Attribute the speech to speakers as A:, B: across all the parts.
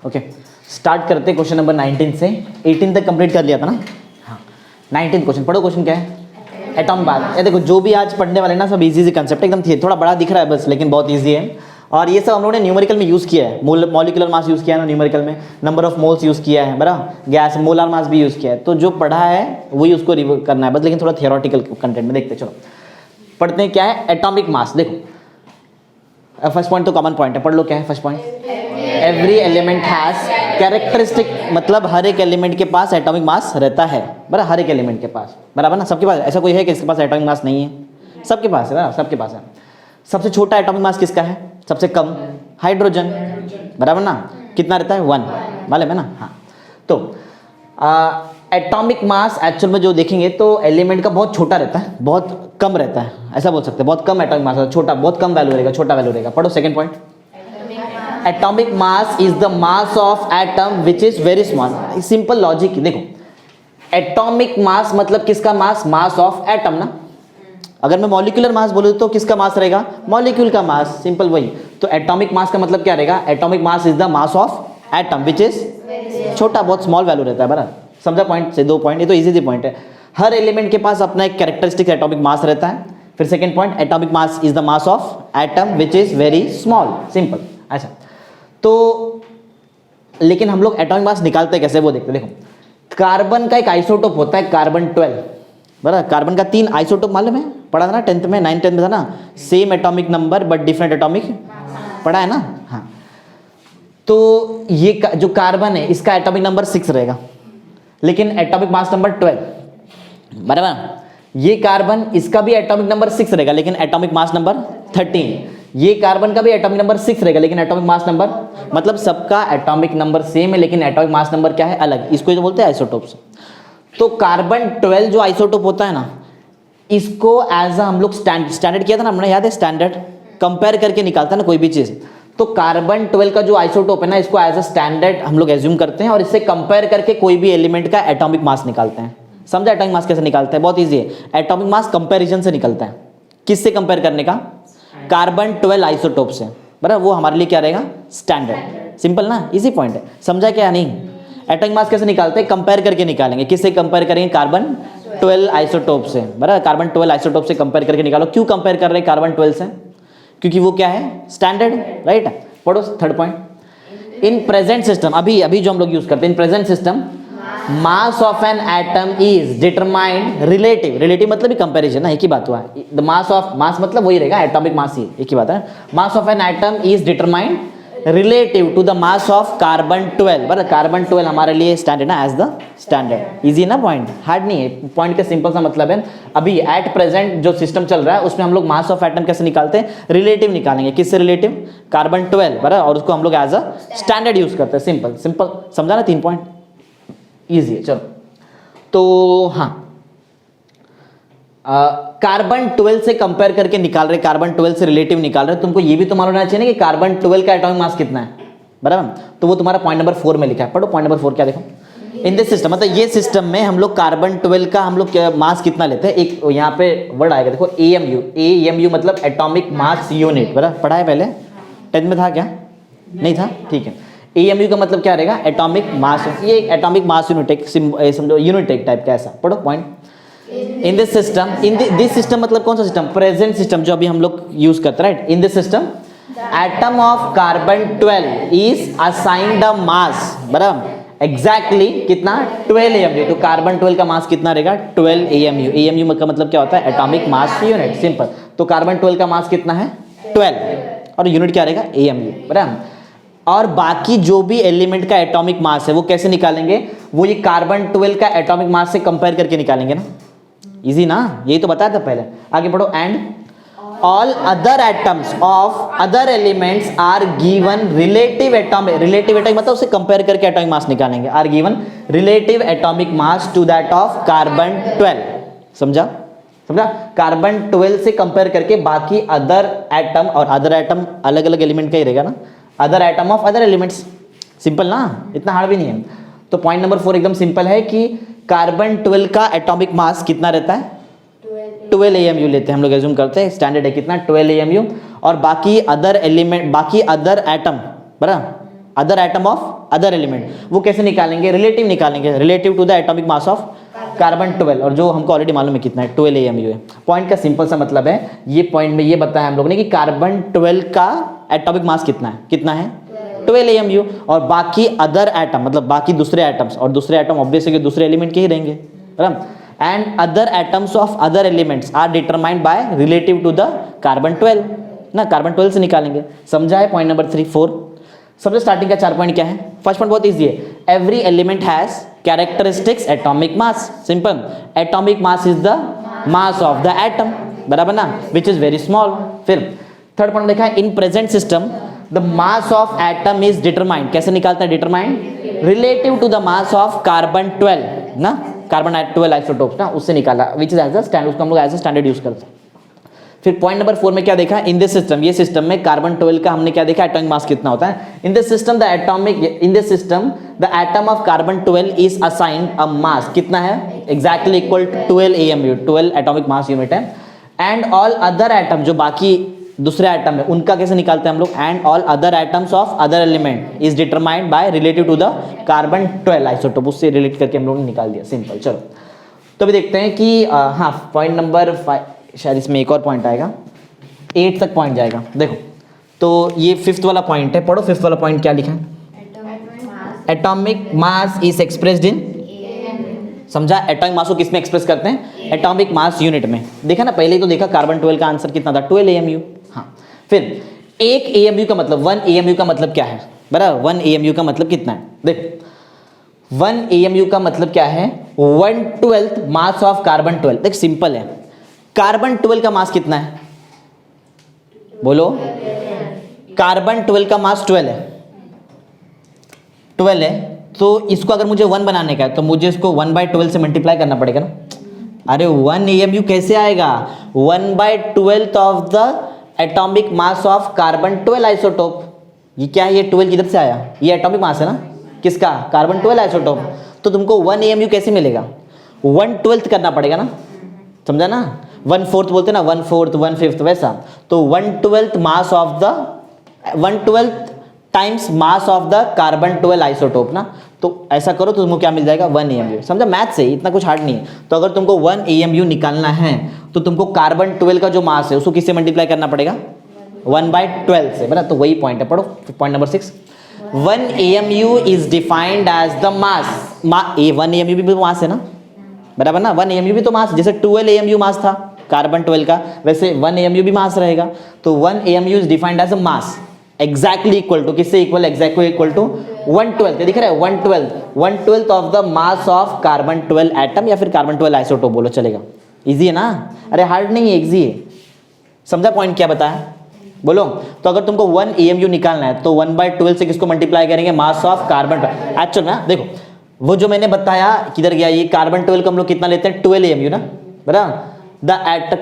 A: Okay start करते हैं question number 19 से। 18 तक कंप्लीट कर लिया था ना। हाँ 19 क्वेश्चन पढ़ो। क्वेश्चन क्या है? Atomic mass. ये देखो जो भी आज पढ़ने वाले ना सब इजी कंसेप्ट एकदम थी, थोड़ा बड़ा दिख रहा है बस, लेकिन बहुत इजी है। और ये सब हम लोगों ने न्यूमेरिकल में यूज़ किया है। मॉलिक्यूलर मास यूज़ किया है ना न्यूमेरिकल में, नंबर ऑफ मोल्स यूज़ किया है बराबर, गैस मोलर मास भी यूज़ किया है। तो जो पढ़ा है वही उसको रिव्यू करना है बस, लेकिन थोड़ा थियोरेटिकल कंटेंट में देखते। चलो पढ़ते हैं क्या है एटॉमिक मास। देखो फर्स्ट पॉइंट तो कॉमन पॉइंट है, पढ़ लो क्या है first point. Every element has characteristic, मतलब हर एक एलिमेंट के पास एटॉमिक मास रहता है बराबर, हर एक एलिमेंट के पास बराबर ना, सबके पास। ऐसा कोई है कि इसके पास एटॉमिक मास नहीं है? सबके पास है बराबर, सबके पास है। सबसे छोटा एटॉमिक मास किसका है? सबसे कम हाइड्रोजन बराबर ना। कितना रहता है? 1, मालूम है ना। हाँ तो एटॉमिक मास एक्चुअल में जो देखेंगे तो एलिमेंट का बहुत छोटा रहता है, बहुत कम रहता है, ऐसा बोल सकते हैं। बहुत कम एटॉमिक मास, छोटा, बहुत कम वैल्यू रहेगा, छोटा वैल्यू रहेगा। पढ़ो second point. Atomic mass is the mass of atom which is very small. Simple logic देखो, एटॉमिक मास मतलब किसका मास? मास ऑफ एटम ना। अगर मैं मॉलिक्यूलर मास बोलूं तो किसका मास रहेगा? मॉलिक्यूल का मास, सिंपल वही। तो एटॉमिक मास का मतलब क्या रहेगा? Atomic mass is the mass of atom which is छोटा, बहुत स्मॉल वैल्यू रहता है बराबर। समझा पॉइंट से? 2 पॉइंट, ये तो इजी पॉइंट है। हर एलिमेंट के पास अपना एक कैरेक्टरिस्टिक एटॉमिक मास रहता है। फिर second point, atomic mass is the mass of atom which is very small, simple. अच्छा तो लेकिन हम लोग एटॉमिक मास निकालते कैसे वो देखते। देखो कार्बन का एक आइसोटोप होता है कार्बन 12 बराबर। कार्बन का 3 आइसोटोप मालूम है, पढ़ा था ना 10th में, 9th 10th में था ना। Same atomic number but different atomic, पढ़ा है ना। हाँ तो ये जो कार्बन है इसका एटॉमिक नंबर 6 रहेगा, लेकिन एटॉमिक मास नंबर 12 बराबर। ये कार्बन, इसका भी एटॉमिक नंबर 6 रहेगा, लेकिन एटॉमिक मास नंबर 13। ये कार्बन का भी एटॉमिक नंबर 6 रहेगा, लेकिन एटॉमिक मास नंबर, मतलब सबका एटॉमिक नंबर सेम है लेकिन एटॉमिक मास नंबर क्या है? अलग। इसको जो बोलते हैं आइसोटोप्स। तो कार्बन 12 जो आइसोटोप होता है ना, इसको एज हम लोग स्टैंडर्ड किया था ना हमने, याद है? स्टैंडर्ड कंपेयर करके निकालता है ना कोई भी चीज। तो कार्बन 12 का जो आइसोटोप है ना, इसको एज अ स्टैंडर्ड हम लोग एज्यूम करते हैं और इससे कंपेयर करके कोई भी एलिमेंट का एटॉमिक मास निकालते हैं। समझा एटॉमिक मास कैसे निकालते हैं? बहुत ईजी है। एटॉमिक मास कंपेरिजन से निकलता है। किससे कंपेयर करने का? कार्बन 12 आइसोटोप से बराबर। वो हमारे लिए क्या रहेगा? स्टैंडर्ड। सिंपल ना, इजी पॉइंट है। समझा क्या? नहीं एटॉमिक मास कैसे निकालते हैं? कंपेयर करके निकालेंगे। किससे कंपेयर करेंगे? कार्बन 12 आइसोटोप से बराबर। कार्बन 12 आइसोटोप से कंपेयर करके निकालो। क्यों कंपेयर कर रहे हैं कार्बन 12 से? क्योंकि वो क्या है? Standard, right. पढ़ो third point. In present system, अभी जो हम लोग यूज करते हैं, in present system mass of an atom is determined relative. Relative मतलब ही कंपैरिजन ना, एक ही बात हुआ। द मास ऑफ, मास मतलब वही रहेगा, एटॉमिक मास ही, एक ही बात है। Mass of an atom is determined relative to the mass of carbon 12 बराबर। कार्बन 12 हमारे लिए स्टैंडर्ड ना, एज द स्टैंडर्ड। इजी ना, पॉइंट हार्ड नहीं है। पॉइंट का सिंपल सा मतलब है, अभी एट प्रेजेंट जो सिस्टम चल रहा है उसमें हम लोग मास ऑफ एटम कैसे निकालते हैं? रिलेटिव निकालेंगे। किससे रिलेटिव? कार्बन 12 बराबर, और उसको हम लोग एज अ स्टैंडर्ड यूज करते हैं। सिंपल सिंपल, समझा ना? 3 पॉइंट इजी है। चलो तो हाँ, कार्बन 12 से कंपेयर करके निकाल रहे, कार्बन 12 से रिलेटिव निकाल रहे, तुमको ये भी तो मालूम होना चाहिए ना कि कार्बन 12 का एटॉमिक मास कितना है बराबर। तो वो तुम्हारा पॉइंट नंबर 4 में लिखा है। पढ़ो पॉइंट नंबर 4 क्या देखो। इन दिस सिस्टम, मतलब ये सिस्टम में हम लोग कार्बन 12 का हम लोग मास कितना लेते हैं? एक यहाँ पे वर्ड आएगा देखो, AMU। AMU मतलब एटॉमिक मास यूनिट बराबर। पढ़ा है पहले 10th में, था क्या? नहीं था, ठीक है। AMU का मतलब क्या रहेगा? Atomic mass. ये एटॉमिक मास यूनिट, एक समझो यूनिट एक टाइप का, ऐसा पढ़ो point. In this system, in this system मतलब कौन सा सिस्टम? प्रेजेंट सिस्टम जो अभी हम लोग यूज करते हैं, right. In this system atom of carbon 12 is assigned a mass बराबर। एग्जैक्टली कितना? 12 AMU। तो कार्बन 12 का मास कितना रहेगा? 12 AMU। AMU का मतलब क्या होता है? Atomic mass unit, simple. तो कार्बन 12 का मास कितना है? 12, और यूनिट क्या रहेगा? AMU बराबर। और बाकी जो भी एलिमेंट का एटॉमिक मास है वो कैसे निकालेंगे? वो ये कार्बन 12 का एटॉमिक मास से कंपेयर करके निकालेंगे ना। इजी ना, यही तो बताया था पहले। आगे पढ़ो। And all other atoms of other elements are given relative atomic, relative atomic मतलब उसे कंपेयर करके एटॉमिक मास निकालेंगे। Are given relative atomic mass to that of carbon 12। समझा? समझा? कार्बन 12 से कंपेयर करके बाकी अदर एटम, और अदर एटम अलग अलग एलिमेंट का ही रहेगा ना, other atom of other elements. Simple ना, इतना हार्ड भी नहीं है। तो पॉइंट नंबर 4 एकदम सिंपल है कि कार्बन 12 का एटॉमिक मास कितना रहता है? 12 AMU लेते हैं हम लोग, एज्यूम करते हैं स्टैंडर्ड है कितना? 12 AMU। और बाकी अदर एलिमेंट, बाकी अदर एटम बराबर, other atom of other element, वो कैसे निकालेंगे, रिलेटिव निकालेंगे, relative to the atomic mass of carbon 12, और जो हमको ऑलरेडी मालूम है कितना है, 12 AMU है। पॉइंट का सिंपल सा मतलब है, ये पॉइंट में ये बताया हम लोगों ने कि कार्बन 12 का एटॉमिक मास कितना है 12 AMU, और बाकी अदर एटम मतलब बाकी दूसरे एटम्स, और दूसरे एटम ऑब्वियसली दूसरे एलिमेंट के ही रहेंगे, बराबर। And other atoms of other elements are determined by relative to the carbon 12 ना, कार्बन 12 से निकालेंगे। समझा है पॉइंट नंबर 3 4। सबसे स्टार्टिंग का 4 पॉइंट क्या है? फर्स्ट पॉइंट बहुत इजी है, every element has characteristics atomic mass, simple, atomic mass is the mass of the atom, बराबर ना, विच इज वेरी स्मॉल। फिर थर्ड पॉइंट देखा है, in present system the mass of atom is determined, कैसे निकालते हैं determined, relative to the mass of carbon 12 ना, carbon 12 isotope ना, उससे निकाला, which is as a standard, उसको हम लोग एज अ स्टैंडर्ड यूज करते हैं। फिर पॉइंट नंबर 4 में क्या देखा, इन दिस सिस्टम, ये सिस्टम में कार्बन 12 का हमने क्या देखा, एटॉमिक मास कितना होता है। In this system the atom of carbon 12 is assigned a mass, कितना है, exactly equal to 12 AMU, 12 atomic mass unit है। एंड ऑल अदर एटम, जो बाकी दूसरे एटम है उनका कैसे निकालते हैं हम लोग, and all other atoms of other element is determined by relative to the carbon 12 isotope, उससे रिलेट करके हम लोग ने निकाल दिया, सिंपल। चलो तो अभी देखते हैं कि हाँ पॉइंट नंबर 5, शायद इसमें एक और पॉइंट आएगा, 8 तक पॉइंट जाएगा। देखो तो ये 5th वाला पॉइंट है, पढ़ो 5th वाला पॉइंट क्या लिखा है, atomic mass is expressed in, समझा, एटॉमिक मास को किसमें एक्सप्रेस करते हैं, एटॉमिक मास यूनिट में। देखा ना, पहले ही तो देखा कार्बन 12 का आंसर कितना था, 12 AMU। हाँ, फिर 1 AMU का मतलब 1 AMU का मतलब क्या है, बराबर, 1 AMU का मतलब कितना है, देखो 1 AMU का मतलब क्या है, 1/12 मास ऑफ कार्बन 12। देख सिंपल है, कार्बन 12 का मास कितना है, बोलो, कार्बन 12 का मास 12 है, तो इसको अगर मुझे 1 बनाने का है तो मुझे इसको 1/12 से मल्टीप्लाई करना पड़ेगा ना। अरे 1 AMU कैसे आएगा, 1/12 of the atomic mass of carbon 12 isotope. ये क्या है, ये 12 किधर से आया, ये एटॉमिक मास है ना, किसका, कार्बन 12 आइसोटोप। तो तुमको 1 AMU कैसे मिलेगा, 1/12 करना पड़ेगा ना, समझा ना, 1/4 बोलते ना, 1/4 1/5 वैसा। तो 1/12 मास of the 1/12 times mass of the carbon 12 isotope ना, तो ऐसा करो तो तुमको क्या मिल जाएगा, 1 AMU। समझा, मैथ से इतना कुछ हार्ड नहीं है। तो अगर तुमको 1 AMU निकालना है तो तुमको कार्बन 12 का जो मास है उसको किससे मल्टीप्लाई करना पड़ेगा, 1/12 से, बराबर। तो वही पॉइंट है, पढ़ो point number 6, 1 AMU is defined as the mass, 1 AMU भी मास है ना, बराबर ना, 1 AMU भी तो मास, जैसे 12 AMU मास था कार्बन 12 का, वैसे 1 AMU भी मास रहेगा। तो 1 AMU is defined as a mass, exactly equal to, किससे इक्वल, एग्जैक्टली इक्वल टू 1/12, दिख रहा है 1/12 of the mass of carbon 12 atom, या फिर कार्बन 12 आइसोटोप बोलो चलेगा। इजी है ना, अरे हार्ड नहीं है, इजी है। समझा पॉइंट क्या बताया, बोलो। तो अगर तुमको 1 AMU निकालना है तो 1/12 से किसको मल्टीप्लाई करेंगे, मास ऑफ कार्बन 12। एक्चुअल में देखो वो जो मैंने बताया किधर गया, ये कार्बन 12 को हम लोग कितना लेते हैं, 12 AMU ना, बराबर। The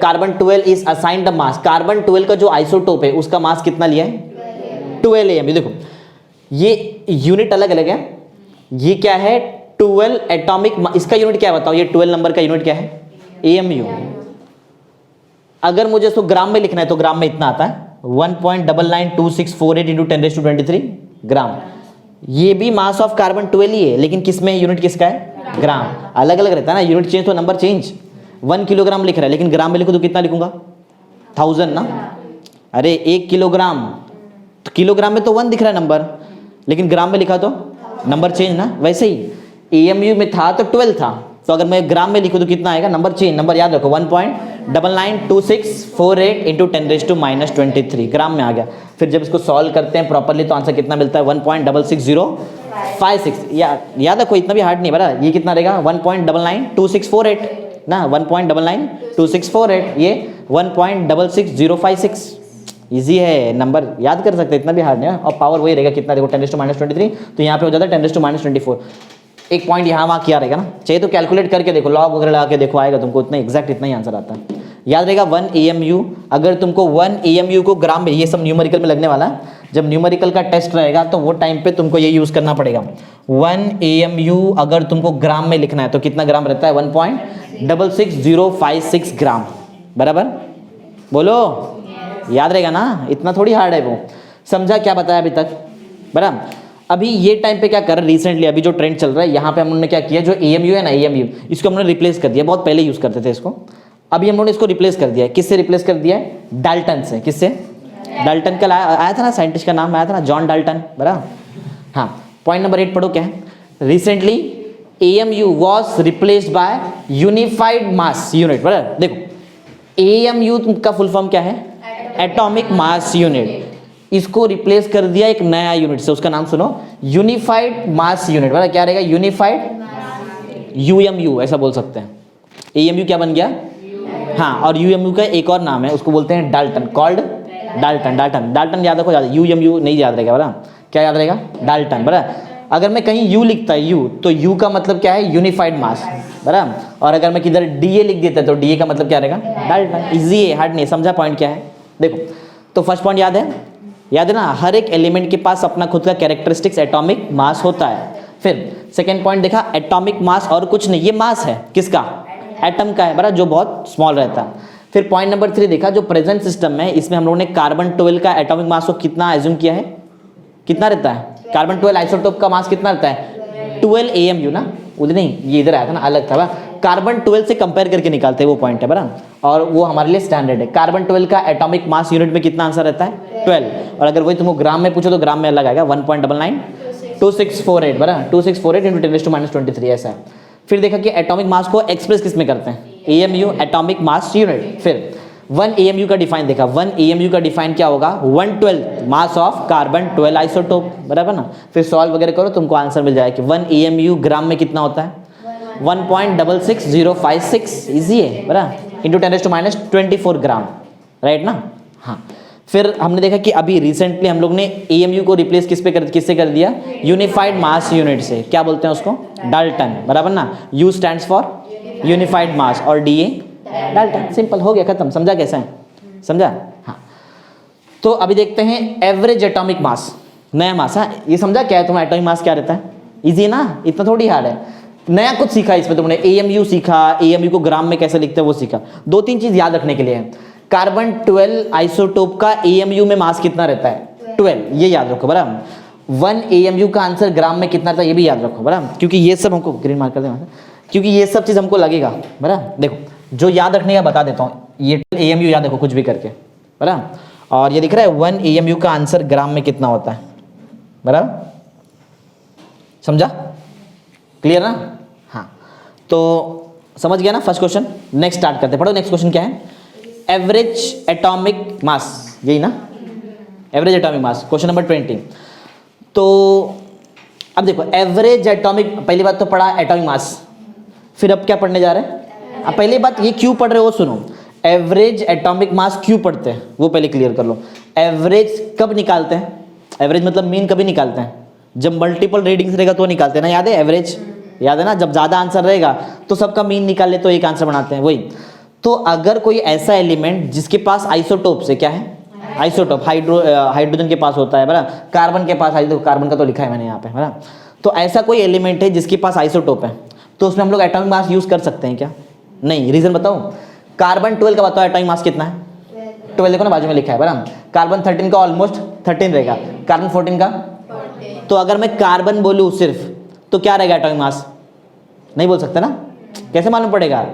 A: carbon 12 is assigned the mass, carbon 12 का जो आइसोटोप है उसका मास कितना लिया है, 12 AMU। देखो ये यूनिट अलग अलग है, ये क्या है 12 एटॉमिक, इसका यूनिट क्या है बताओ, ये 12 नंबर का यूनिट क्या है, AMU। अगर मुझे इसको ग्राम में लिखना है तो ग्राम में इतना आता है 1.992648 इंटू 10⁻23 ग्राम। ये भी मास ऑफ कार्बन 12 ही है, लेकिन किस में यूनिट किसका है, ग्राम। अलग अलग रहता है ना, यूनिट चेंज तो नंबर चेंज। 1 किलोग्राम लिख रहा है लेकिन ग्राम में लिखो तो कितना लिखूंगा, 1000 ना। अरे 1 किलोग्राम, तो किलोग्राम में तो 1 दिख रहा है नंबर, लेकिन ग्राम में लिखा तो नंबर चेंज ना। वैसे ही AMU में था तो 12 था, तो अगर मैं ग्राम में लिखूं तो कितना आएगा, नंबर चेंज। नंबर याद रखो 1.992648 इंटू 10⁻23 ग्राम में आ गया। फिर जब इसको सॉल्व करते हैं प्रॉपरली तो आंसर कितना मिलता है, 1.66056। याद रखो, इतना भी हार्ड नहीं है, बराबर। ये कितना रहेगा 1.992648 ना, 1.992648, ये 1.66056। इजी है, नंबर याद कर सकते हैं, इतना भी हार्ड नहीं है। और पावर वही रहेगा कितना, देखो 10⁻23, तो यहाँ पे हो जाता है 10⁻24। एक पॉइंट यहाँ वहाँ किया रहेगा ना, चाहिए तो कैलकुलेट करके देखो, लॉग वगैरह लगा के देखो, आएगा तुमको इतना एग्जैक्ट, इतना ही आंसर आता है। याद रहेगा 1 AMU, अगर तुमको 1 AMU को ग्राम में, ये सब न्यूमेरिकल में लगने वाला है, जब न्यूमेरिकल का टेस्ट रहेगा तो वो टाइम पे तुमको ये यूज़ करना पड़ेगा। 1 AMU अगर तुमको ग्राम में लिखना है तो कितना ग्राम रहता है, 1.66056 ग्राम, बराबर। बोलो, याद रहेगा ना, इतना थोड़ी हार्ड है वो। समझा क्या बताया अभी तक, बराबर। अभी ये टाइम पे क्या कर रहे हैं रिसेंटली, अभी जो ट्रेंड चल रहा है यहाँ पे हम लोगों ने क्या किया, जो AMU है ना AMU, इसको हमने रिप्लेस कर दिया। बहुत पहले यूज़ करते थे इसको, अभी हम लोगों ने इसको रिप्लेस कर दिया है। किससे रिप्लेस कर दिया है? डाल्टन से। किससे? डाल्टन का आया था ना, साइंटिस्ट का नाम आया था ना, जॉन डाल्टन, बराबर। हाँ, पॉइंट नंबर 8 पढ़ो क्या है। Recently AMU was replaced by unified mass unit, बराबर। देखो AMU का फुल फॉर्म क्या है? Atomic mass unit. इसको रिप्लेस कर दिया एक नया यूनिट से, उसका नाम सुनो, यूनिफाइड मास यूनिट, बराबर। क्या रहेगा? यूनिफाइड UMU, ऐसा बोल सकते हैं। AMU क्या बन गया? हाँ, और UMU का एक और नाम है, उसको बोलते हैं Dalton, called Dalton. Dalton Dalton याद रखो, UMU नहीं याद रहेगा, बराबर। क्या याद रहेगा? डाल्टन, बराबर। अगर मैं कहीं U लिखता है U, तो U का मतलब क्या है? यूनिफाइड मास, बराबर। और अगर मैं किधर DA लिख देता तो DA का मतलब क्या रहेगा? डाल्टन। इजी है, हार्ड नहीं। समझा पॉइंट क्या है? देखो, तो फर्स्ट पॉइंट याद है? याद है ना, हर एक एलिमेंट के पास अपना खुद का कैरेक्टरिस्टिक्स एटॉमिक मास होता है। फिर सेकेंड पॉइंट देखा, एटॉमिक मास और कुछ नहीं, ये मास है किसका? एटम का है, बराबर, जो बहुत स्मॉल रहता है। फिर पॉइंट नंबर 3 देखा, जो प्रेजेंट सिस्टम है इसमें हम लोगों ने कार्बन 12 का एटॉमिक मास को कितना एज्यूम किया है? कितना रहता है? कार्बन 12 आइसोटोप का मास कितना रहता है? 12 AMU ना, उधर नहीं, ये इधर आया था ना, अलग था। कार्बन 12 से कंपेयर करके निकालते हैं, वो पॉइंट है, बराबर। और वो हमारे लिए स्टैंडर्ड है। कार्बन 12 का एटॉमिक मास यूनिट में कितना आंसर रहता है? 12। और अगर वही तुमको ग्राम में पूछो तो ग्राम में अलग आएगा, 1.992648, बराबर। 2648 × 10⁻23 ऐसा है। फिर देखा कि एटॉमिक मास को एक्सप्रेस किस में करते हैं? AMU, atomic mass unit. फिर 1 AMU का डिफाइन देखा, 1 AMU का डिफाइन क्या होगा? 1/12 मास ऑफ कार्बन 12 आइसोटोप, बराबर ना। फिर सॉल्व वगैरह करो, तुमको आंसर मिल जाएगा कि 1 AMU ग्राम में कितना होता है? 1.66056। इजी है, बराबर, इंटू 10⁻24 ग्राम, राइट ना। हाँ, फिर हमने देखा कि अभी रिसेंटली हम लोग ने AMU को रिप्लेस किससे कर दिया? यूनिफाइड मास यूनिट से। क्या बोलते हैं उसको? डाल्टन, बराबर ना। U स्टैंड्स फॉर यूनिफाइड मास और DA डाल्टन। सिंपल, हो गया, खत्म। समझा कैसा है? समझा? हाँ, तो अभी देखते हैं एवरेज एटॉमिक मास, नया मास। हाँ, ये समझा क्या है तुम्हारा? एटॉमिक मास क्या रहता है? इजी है ना, इतना थोड़ी हार्ड है। नया कुछ सीखा इसमें तुमने, AMU सीखा, AMU को ग्राम में कैसे लिखते हैं वो सीखा। 2-3 चीज याद रखने के लिए है। कार्बन 12 आइसोटोप का AMU में मास कितना रहता है? 12, ये याद रखो, बराबर। 1 AMU का आंसर ग्राम में कितना था, ये भी याद रखो, बराबर। क्योंकि ये सब हमको ग्रीन मार्क कर देना, क्योंकि ये सब चीज हमको लगेगा, बराबर। देखो, जो याद रखने का बता देता हूँ, ये AMU याद रखो कुछ भी करके, बराबर। और ये दिख रहा है 1 AMU का आंसर ग्राम में कितना होता है, बराबर। समझा? क्लियर ना? हाँ, तो समझ गया ना फर्स्ट क्वेश्चन। नेक्स्ट स्टार्ट करते हैं, पढ़ो नेक्स्ट क्वेश्चन क्या है? एवरेज एटॉमिक मास, यही ना, एवरेज एटॉमिक मास, क्वेश्चन नंबर 20। तो अब देखो, एवरेज एटॉमिक, पहली बात तो पढ़ा एटॉमिक मास, फिर अब क्या पढ़ने जा रहे हैं? अब पहली बात ये क्यों पढ़ रहे हो सुनो, एवरेज एटॉमिक मास क्यों पढ़ते हैं वो पहले क्लियर कर लो। एवरेज कब निकालते हैं? एवरेज मतलब मीन कभी निकालते हैं? जब मल्टीपल रीडिंग्स रहेगा तो निकालते हैं ना, याद है? एवरेज याद है ना, जब ज़्यादा आंसर रहेगा तो सबका मीन निकाल ले तो एक आंसर बनाते हैं, वही। तो अगर कोई ऐसा एलिमेंट जिसके पास आइसोटोप से क्या है? आइसोटोप, हाइड्रोजन के पास होता है, बराबर, कार्बन के पास, कार्बन का तो लिखा है मैंने यहाँ पे, बराबर। तो ऐसा कोई एलिमेंट है जिसके पास आइसोटोप है, तो उसमें हम लोग एटॉमिक मास यूज कर सकते हैं क्या? नहीं। रीजन बताओ, कार्बन 12 का बताओ एटॉमिक मास कितना है? 12 देखो ना, बाजू में लिखा है, बराबर। कार्बन 13 का ऑलमोस्ट 13 रहेगा, कार्बन 14 का, तो अगर मैं कार्बन बोलूँ सिर्फ तो क्या रहेगा एटॉमिक मास? नहीं बोल सकते ना, कैसे मालूम पड़ेगा?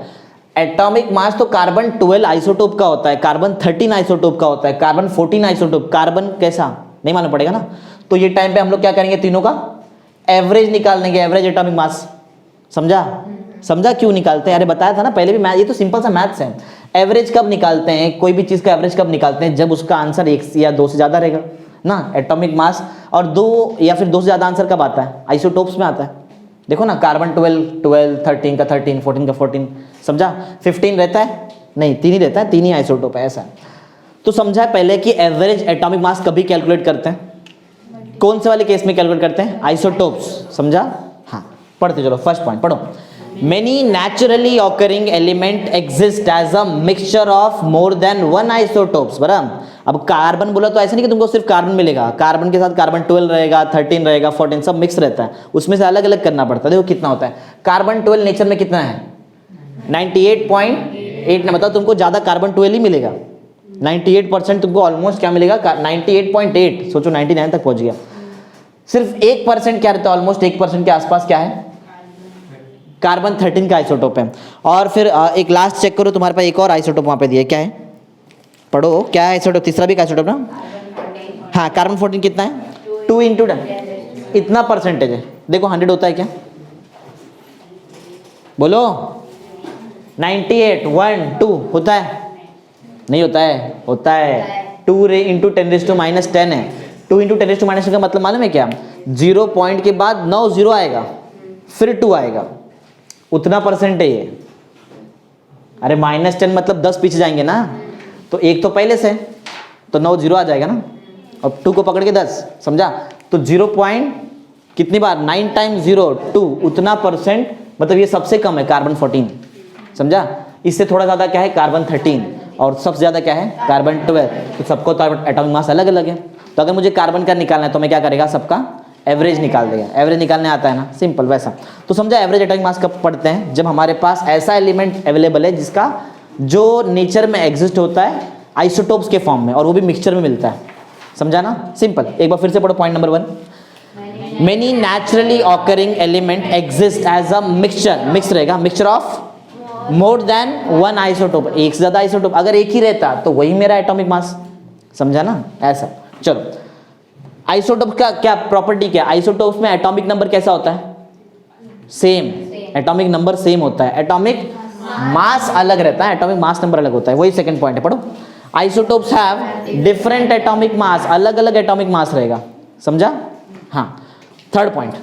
A: एटॉमिक मास तो कार्बन 12 आइसोटोप का होता है, कार्बन 13 आइसोटोप का होता है, कार्बन 14 आइसोटोप, कार्बन कैसा, नहीं मालूम पड़ेगा ना। तो ये टाइम पे हम लोग क्या करेंगे? तीनों का एवरेज निकाल लेंगे, एवरेज एटॉमिक मास। समझा? समझा क्यों निकालते हैं? अरे बताया था ना पहले भी, मैथ, ये तो सिंपल सा मैथ्स है। एवरेज कब निकालते हैं? कोई भी चीज का एवरेज कब निकालते हैं? जब उसका आंसर 1 या 2 से ज्यादा रहेगा ना, एटॉमिक मास। और 2 या फिर 2 से ज्यादा आंसर कब आता है? आइसोटोप्स में आता है। देखो ना, कार्बन 12, 13 का 13, 14 का 14, समझा? 15 रहता है? नहीं, 3 ही रहता है, 3 ही आइसोटोप है, ऐसा। तो समझा पहले कि एवरेज एटॉमिक मास कभी कैलकुलेट करते हैं? कौन से वाले केस में कैलकुलेट करते हैं? आइसोटोप्स। समझा? हाँ, पढ़ते चलो, फर्स्ट पॉइंट पढ़ो। Many naturally occurring element exist as a mixture of more than 1 isotopes, बराबर। अब कार्बन बोला तो ऐसा नहीं कि तुमको सिर्फ कार्बन मिलेगा, कार्बन के साथ कार्बन 12 रहेगा, 13 रहेगा, 14, सब मिक्स रहता है, उसमें से अलग अलग करना पड़ता है। देखो कितना होता है, कार्बन 12 नेचर में कितना है? 98.8 ना, मतलब तुमको ज्यादा कार्बन 12 ही मिलेगा, 98% तुमको ऑलमोस्ट क्या मिलेगा? 98.8, सोचो 99 तक पहुंच गया। सिर्फ 1% क्या रहता है, ऑलमोस्ट 1% के आसपास क्या है, कार्बन 13 का आइसोटोप है। और फिर एक लास्ट चेक करो, तुम्हारे पास एक और आइसोटोप वहाँ पे दिया है, क्या है, पढ़ो क्या है आइसोटोप, तीसरा भी आइसोटोप ना, हाँ कार्बन 14 कितना है, 2 इंटू 10, इतना परसेंटेज है। देखो 100 होता है क्या, बोलो 98, 1, 2 होता है, नहीं होता है, होता है 2 इंटू 10⁻10 है। 2 इंटू 10⁻10 का मतलब मालूम है क्या, 0 पॉइंट के बाद 9 0 आएगा, फिर 2 आएगा, उतना परसेंट है ये। अरे -10 मतलब 10 पीछे जाएंगे ना, तो एक तो पहले से, तो 9 0 आ जाएगा ना, अब 2 को पकड़ के 10, समझा, तो 0 पॉइंट कितनी बार, 9 टाइम्स 0 2, उतना परसेंट, मतलब ये सबसे कम है कार्बन 14, समझा। इससे थोड़ा ज़्यादा क्या है कार्बन 13, और सबसे ज़्यादा क्या है कार्बन 12। तो सबको तो एटॉमिक मास अलग अलग है, तो अगर मुझे कार्बन का निकालना है तो मैं क्या करेगा, सबका एवरेज निकाल देगा। एवरेज निकालने आता है ना, सिंपल वैसा। तो समझा एवरेज एटॉमिक मास कब पढ़ते हैं, जब हमारे पास ऐसा एलिमेंट अवेलेबल है जिसका जो नेचर में एग्जिस्ट होता है आइसोटोप्स के फॉर्म में, और वो भी मिक्सचर में मिलता है, समझा ना, सिंपल। एक बार फिर से पढ़ो point number 1, many naturally occurring element exist as a mixture, mix रहेगा, mixture of more than 1 isotope, एक से ज्यादा आइसोटोप, अगर एक ही रहता तो वही मेरा एटॉमिक मास, समझा ना, ऐसा। चलो आइसोटोप का क्या प्रॉपर्टी, क्या आइसोटोप्स में एटॉमिक नंबर कैसा होता है, सेम, एटॉमिक नंबर सेम होता है, एटॉमिक मास अलग रहता है, एटॉमिक मास नंबर अलग होता है, वही सेकंड पॉइंट है, पढ़ो। Isotopes have different atomic mass, अलग अलग एटॉमिक मास रहेगा, समझा। हाँ, third point,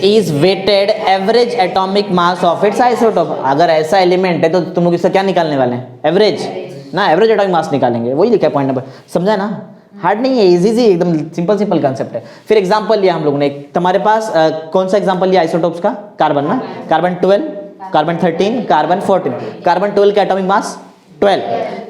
A: is weighted average atomic mass of its isotope. अगर ऐसा एलिमेंट है तो तुम लोग इसका क्या निकालने वाले हैं, एवरेज ना, एवरेज एटॉमिक मास निकालेंगे, वही लिखा है पॉइंट नंबर, समझा ना, हार्ड नहीं है, इजी एकदम सिंपल सिंपल कंसेप्ट है। फिर एग्जांपल लिया हम लोगों ने, तुम्हारे पास कौन सा एग्जांपल लिया आइसोटोप्स का, कार्बन ना, कार्बन 12, कार्बन 13, कार्बन 14, कार्बन 12 का एटॉमिक मास 12,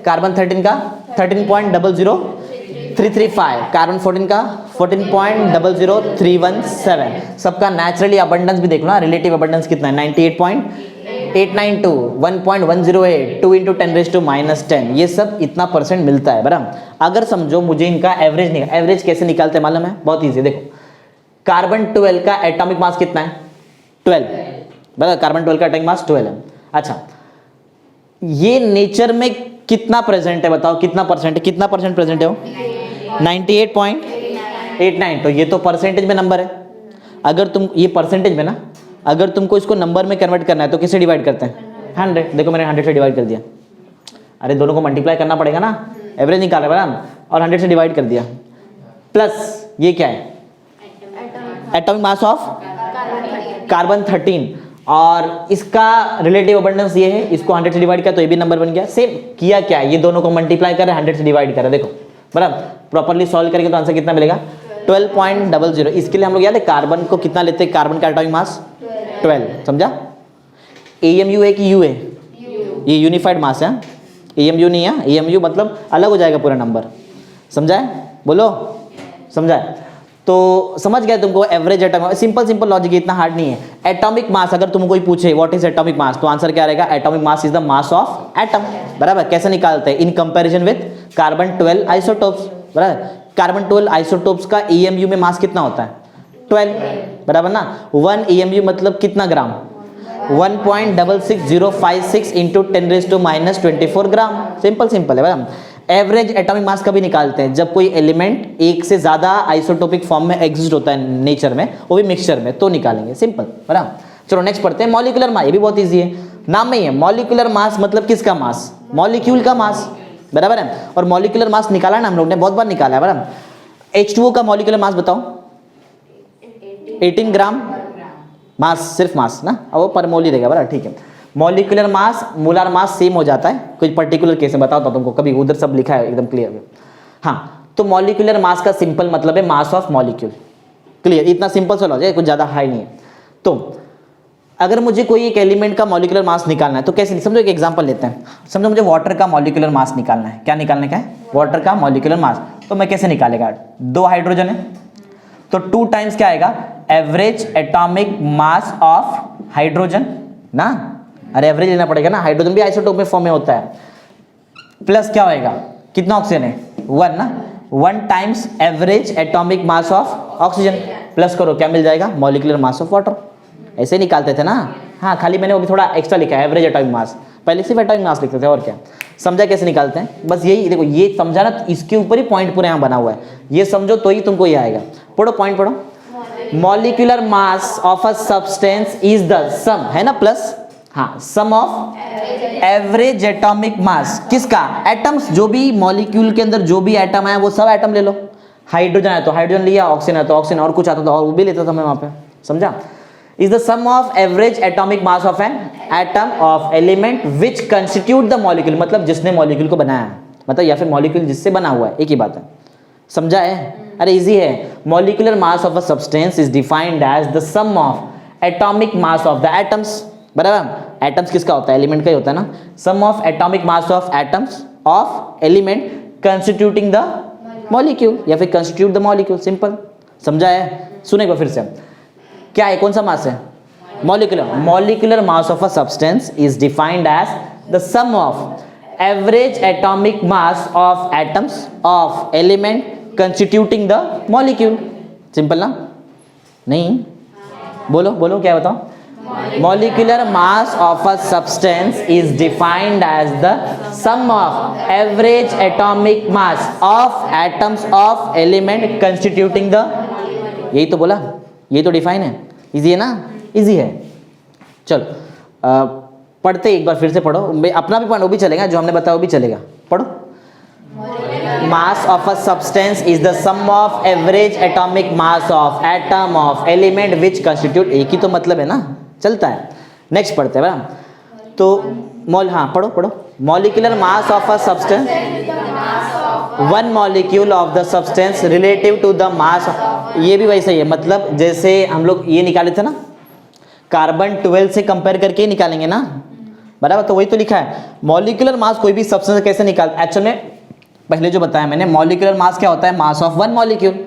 A: कार्बन 13 का 13.00335, कार्बन 14 का 14.00317, सबका नेचुरली अबंडेंस भी देख लो ना, रिलेटिव अबंडेंस कितना है 98.892, 1.108, 2 इंटू 10⁻10, ये सब इतना परसेंट मिलता है बराबर। अगर समझो मुझे इनका एवरेज निकाल, एवरेज कैसे निकालते हैं मालूम है, बहुत ईजी, देखो कार्बन 12 का एटॉमिक मास कितना है 12, बराबर, कार्बन 12 का एटॉमिक मास 12 है। अच्छा, ये नेचर में कितना प्रेजेंट है बताओ, कितना परसेंट है, कितना परसेंट प्रेजेंट है वो 98.89, तो ये तो परसेंटेज में नंबर है। अगर तुम ये परसेंटेज में ना, अगर तुमको इसको नंबर में कन्वर्ट करना है तो किससे डिवाइड करते हैं, 100, देखो मैंने 100 से डिवाइड कर दिया, अरे दोनों को मल्टीप्लाई करना पड़ेगा ना, एवरेज निकाल रहा है और 100 से डिवाइड कर दिया, प्लस ये क्या है एटॉमिक मास ऑफ कार्बन 13, और इसका रिलेटिव अबंडेंस ये है, इसको 100 से डिवाइड किया तो ये भी नंबर बन गया। सेम किया क्या, ये दोनों को मल्टीप्लाई कर 100 से डिवाइड करा, देखो बराबर, प्रॉपर्ली सॉल्व करेंगे तो आंसर कितना मिलेगा 12.00। इसके लिए हम लोग याद है कार्बन को कितना लेते हैं, कार्बन का एटॉमिक मास 12, समझा। AMU है कि U है, ये यूनिफाइड मास है, AMU नहीं है, AMU मतलब अलग हो जाएगा पूरा नंबर, समझा है, बोलो समझा है। तो समझ गए तुमको average atomic, simple simple logic, इतना हार्ड नहीं है। एटॉमिक मास अगर तुमको कोई पूछे व्हाट इज एटॉमिक मास, तो आंसर क्या रहेगा, atomic mass is the mass of atom, बराबर। कैसे निकालते हैं, in comparison with carbon 12 isotopes, बराबर। कार्बन 12 आइसोटोप्स का AMU में मास कितना होता है 12, बराबर ना। 1 AMU मतलब कितना ग्राम, 1.66056 इंटू 10⁻24 ग्राम, सिंपल सिंपल है बराबर। एवरेज एटॉमिक मास कभी निकालते हैं जब कोई एलिमेंट एक से ज्यादा आइसोटोपिक फॉर्म में एग्जिस्ट होता है नेचर में, वो भी मिक्सचर में, तो निकालेंगे, सिंपल बराबर। चलो नेक्स्ट पढ़ते हैं, मॉलिक्यूलर मास, ये भी बहुत इजी है, नाम में ही है मॉलिक्यूलर मास, मतलब किसका मास, मॉलिक्यूल का मास, बराबर है। और मॉलिक्यूलर मास निकाला ना हम लोग ने, बहुत बार निकाला है बराबर। H2O का मॉलिक्यूलर मास बताओ, 18 ग्राम मास, सिर्फ मास ना, अब वो पर मोल ही रहेगा बराबर, ठीक है। मॉलिक्यूलर मास मोलार मास सेम हो जाता है, कुछ पर्टिकुलर केस में बताओ तो तुमको, कभी उधर सब लिखा है एकदम क्लियर। हाँ, तो मॉलिक्यूलर मास का सिंपल मतलब है मास ऑफ मॉलिक्यूल, क्लियर, इतना सिंपल सा लॉजिक है, कुछ ज्यादा हाई नहीं है। तो अगर मुझे कोई एक एलिमेंट का मॉलिक्यूलर मास निकालना है तो कैसे, समझो एक एग्जांपल लेते हैं, समझो मुझे वाटर का मॉलिक्यूलर मास निकालना है, क्या निकालने का है, वाटर का मॉलिक्यूलर मास, तो मैं कैसे निकालेगा, 2 हाइड्रोजन है तो 2 टाइम्स क्या आएगा, average atomic mass of hydrogen ना, अरे एवरेज लेना पड़ेगा ना, हाइड्रोजन भी आइसोटोप में फॉर्म में होता है, प्लस क्या होएगा, कितना ऑक्सीजन है 1 ना, 1 times average atomic mass of oxygen, plus करो क्या मिल जाएगा, मॉलिक्यूलर मास ऑफ वाटर। ऐसे निकालते थे ना। हाँ, खाली मैंने वो भी थोड़ा एक्स्ट्रा लिखा है, एवरेज एटॉमिक मास, पहले सिर्फ एटॉमिक मास लिखते थे और क्या। समझा कैसे निकालते हैं, बस यही देखो, ये समझा ना, तो इसके ऊपर ही पॉइंट पूरे यहाँ बना हुआ है, ये समझो तो ही तुमको ये आएगा। पढ़ो पॉइंट पढ़ो। Molecular mass of a substance is the sum, है ना प्लस, हाँ, sum of average atomic mass किसका, एटम्स, जो भी मॉलिक्यूल के अंदर जो भी एटम है वो सब एटम ले लो। हाइड्रोजन है तो हाइड्रोजन लिया, ऑक्सीजन है तो ऑक्सीजन, और कुछ आता तो और वो भी लेता था मैं वहां पे, समझा। Is the sum of average atomic mass of an atom of element which constitute the molecule, मतलब जिसने मॉलिक्यूल को बनाया है, मतलब या फिर मॉलिक्यूल जिससे बना हुआ है, एक ही बात है। समझा है, अरे इजी है। Molecular mass of a substance is defined as the sum of atomic mass of the atoms, बराबर। एटम्स किसका होता है, एलिमेंट का ही होता है ना। Sum of atomic mass of atoms of element constituting the molecule, या फिर कंस्टिट्यूट द मॉलिक्यूल, सिंपल। समझा है, सुनेगा फिर से, क्या है, कौन सा मास है, molecular. Molecular mass of a substance is defined as the sum of average atomic mass of atoms of element constituting the molecule, simple ना। नहीं, बोलो बोलो क्या बताओ। Molecular mass of a substance is defined as the sum of average atomic mass of atoms of element constituting the, यही तो बोला, यही तो डिफाइन है, इजी है ना, इजी है। चलो पढ़ते एक बार फिर से पढ़ो, अपना भी पढ़ो, वो भी चलेगा, जो हमने बताया वो भी चलेगा, पढ़ो। Mass of a substance is the sum of average atomic mass of atom of element which constitute, एक ही तो मतलब है ना, चलता है। नेक्स्ट पढ़ते हैं बराबर, तो हाँ पढ़ो पढ़ो। Molecular mass of a substance, one molecule of the substance relative to the mass, ये भी वैसे ही है, मतलब जैसे हम लोग ये निकाले थे ना, कार्बन 12 से कंपेयर करके ही निकालेंगे ना, बराबर, तो वही तो लिखा है। मॉलिक्यूलर मास कोई भी सब्सटेंस कैसे निकाल, एक्चुअल में पहले जो बताया मैंने, मॉलिक्यूलर मास क्या होता है, मास ऑफ वन मॉलिक्यूल,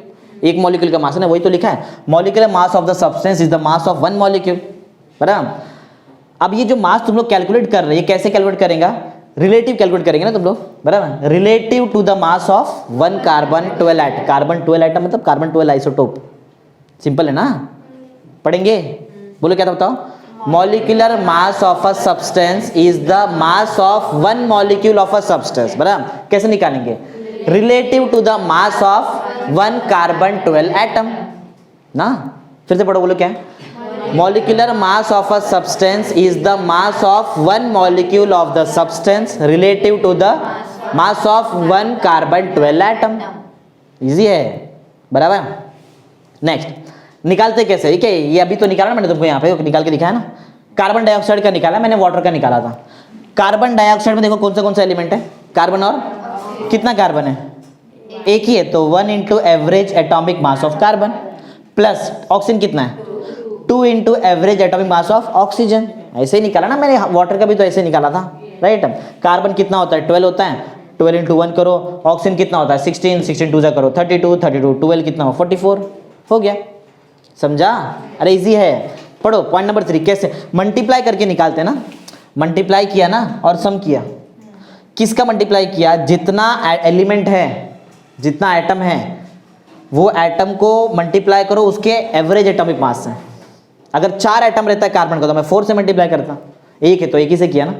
A: एक मॉलिक्यूल का मास है ना, वही तो लिखा है। Molecular mass of the substance is the mass of one molecule, बराबर। अब ये जो मास तुम लोग कैलकुलेट कर रहे हैं, कैसे कैलकुलेट करेंगे, रिलेटिव कैलकुलेट करेंगे ना तुम लोग, बराबर। Relative to the mass of one carbon 12 atom, carbon 12 atom मतलब कार्बन 12 आइसोटोप, सिंपल है ना, पढ़ेंगे, बोलो क्या था बताओ। Molecular mass of a substance is the mass of one molecule of a substance, बराबर। कैसे निकालेंगे, relative to the mass of one carbon 12 atom ना। फिर से पढ़ो, बोलो क्या है। Molecular mass of a substance is the mass of one molecule of the substance relative to the mass of one carbon 12 atom, easy है, बराबर। Next निकालते कैसे, क्या ये अभी तो निकाला ना मैंने तुमको, यहाँ पे निकाल के दिखाया ना। कार्बन डाइऑक्साइड का निकाला मैंने, वाटर का निकाला था। कार्बन डाइऑक्साइड में देखो कौन सा एलिमेंट है, कार्बन, और कितना कार्बन है, एक ही है, तो 1 into average atomic mass of carbon, plus oxygen कितना है, 2 into average atomic mass of oxygen. ऐसे ही निकाला ना मैंने, वाटर का भी तो ऐसे निकाला था, राइट। कार्बन कितना होता है, 12 होता है, 12 इंटू 1 करो। ऑक्सीजन कितना होता है, 16, 16 2 जा करो 32, 32 12 कितना हो, 44, हो गया। समझा, अरे इजी है, पढ़ो। पॉइंट नंबर 3, कैसे मल्टीप्लाई करके निकालते हैं ना। मल्टीप्लाई किया ना और सम किया, किसका मल्टीप्लाई किया, जितना एलिमेंट है, जितना एटम है, वो एटम को मल्टीप्लाई करो उसके एवरेज एटॉमिक मास से। अगर 4 एटम रहता है कार्बन का तो मैं 4 से मल्टीप्लाई करता, एक है तो एक ही से किया ना,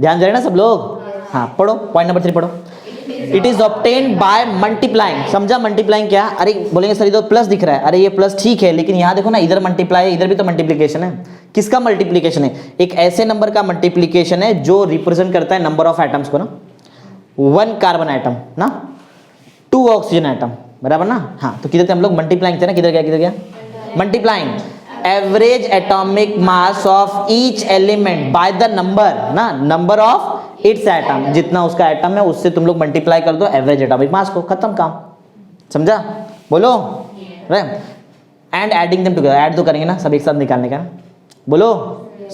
A: ध्यान दे रहे ना सब लोग। हाँ पढ़ो, पॉइंट नंबर 3 पढ़ो। It is obtained by multiplying, समझा मल्टीप्लाइंग क्या, अरे बोलेंगे सर ये तो प्लस दिख रहा है, अरे ये प्लस ठीक है, लेकिन यहाँ देखो ना, इधर मल्टीप्लाई है, इधर भी तो मल्टीप्लीकेशन है। किसका मल्टीप्लीकेशन है, एक ऐसे नंबर का मल्टीप्लीकेशन है जो रिप्रेजेंट करता है नंबर ऑफ एटम्स को ना। 1 कार्बन एटम ना, 2 ऑक्सीजन एटम, बराबर ना। हाँ तो किधर थे हम लोग, मल्टीप्लाइंग थे ना, किधर गया multiplying average atomic mass of each element by the number ना, नंबर ऑफ इट्स एटम, जितना उसका एटम है उससे तुम लोग मल्टीप्लाई कर दो एवरेज एटॉमिक मास को, खत्म काम। समझा, बोलो। And adding them together, add तो करेंगे ना सब एक साथ निकालने का, बोलो।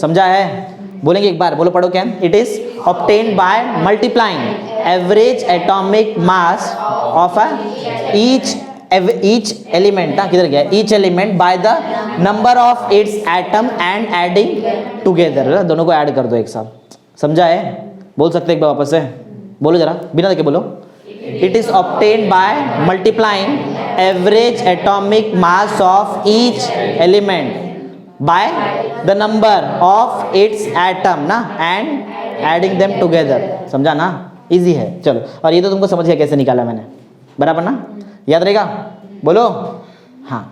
A: समझा है, बोलेंगे एक बार, बोलो पढ़ो क्या। It is obtained by multiplying average atomic mass of each element ना, किधर गया, each element by the number of its atom and adding together, दोनों को ऐड कर दो एक साथ। समझा है, बोल सकते एक बार वापस से, बोलो जरा बिना देखे बोलो। It is obtained by multiplying average atomic mass of each element by the number of its atom ना एंड एडिंग देम टुगेदर। समझा ना, इजी है। चलो, और ये तो तुमको समझ गया कैसे निकाला मैंने, बराबर ना, याद रहेगा, बोलो। हाँ,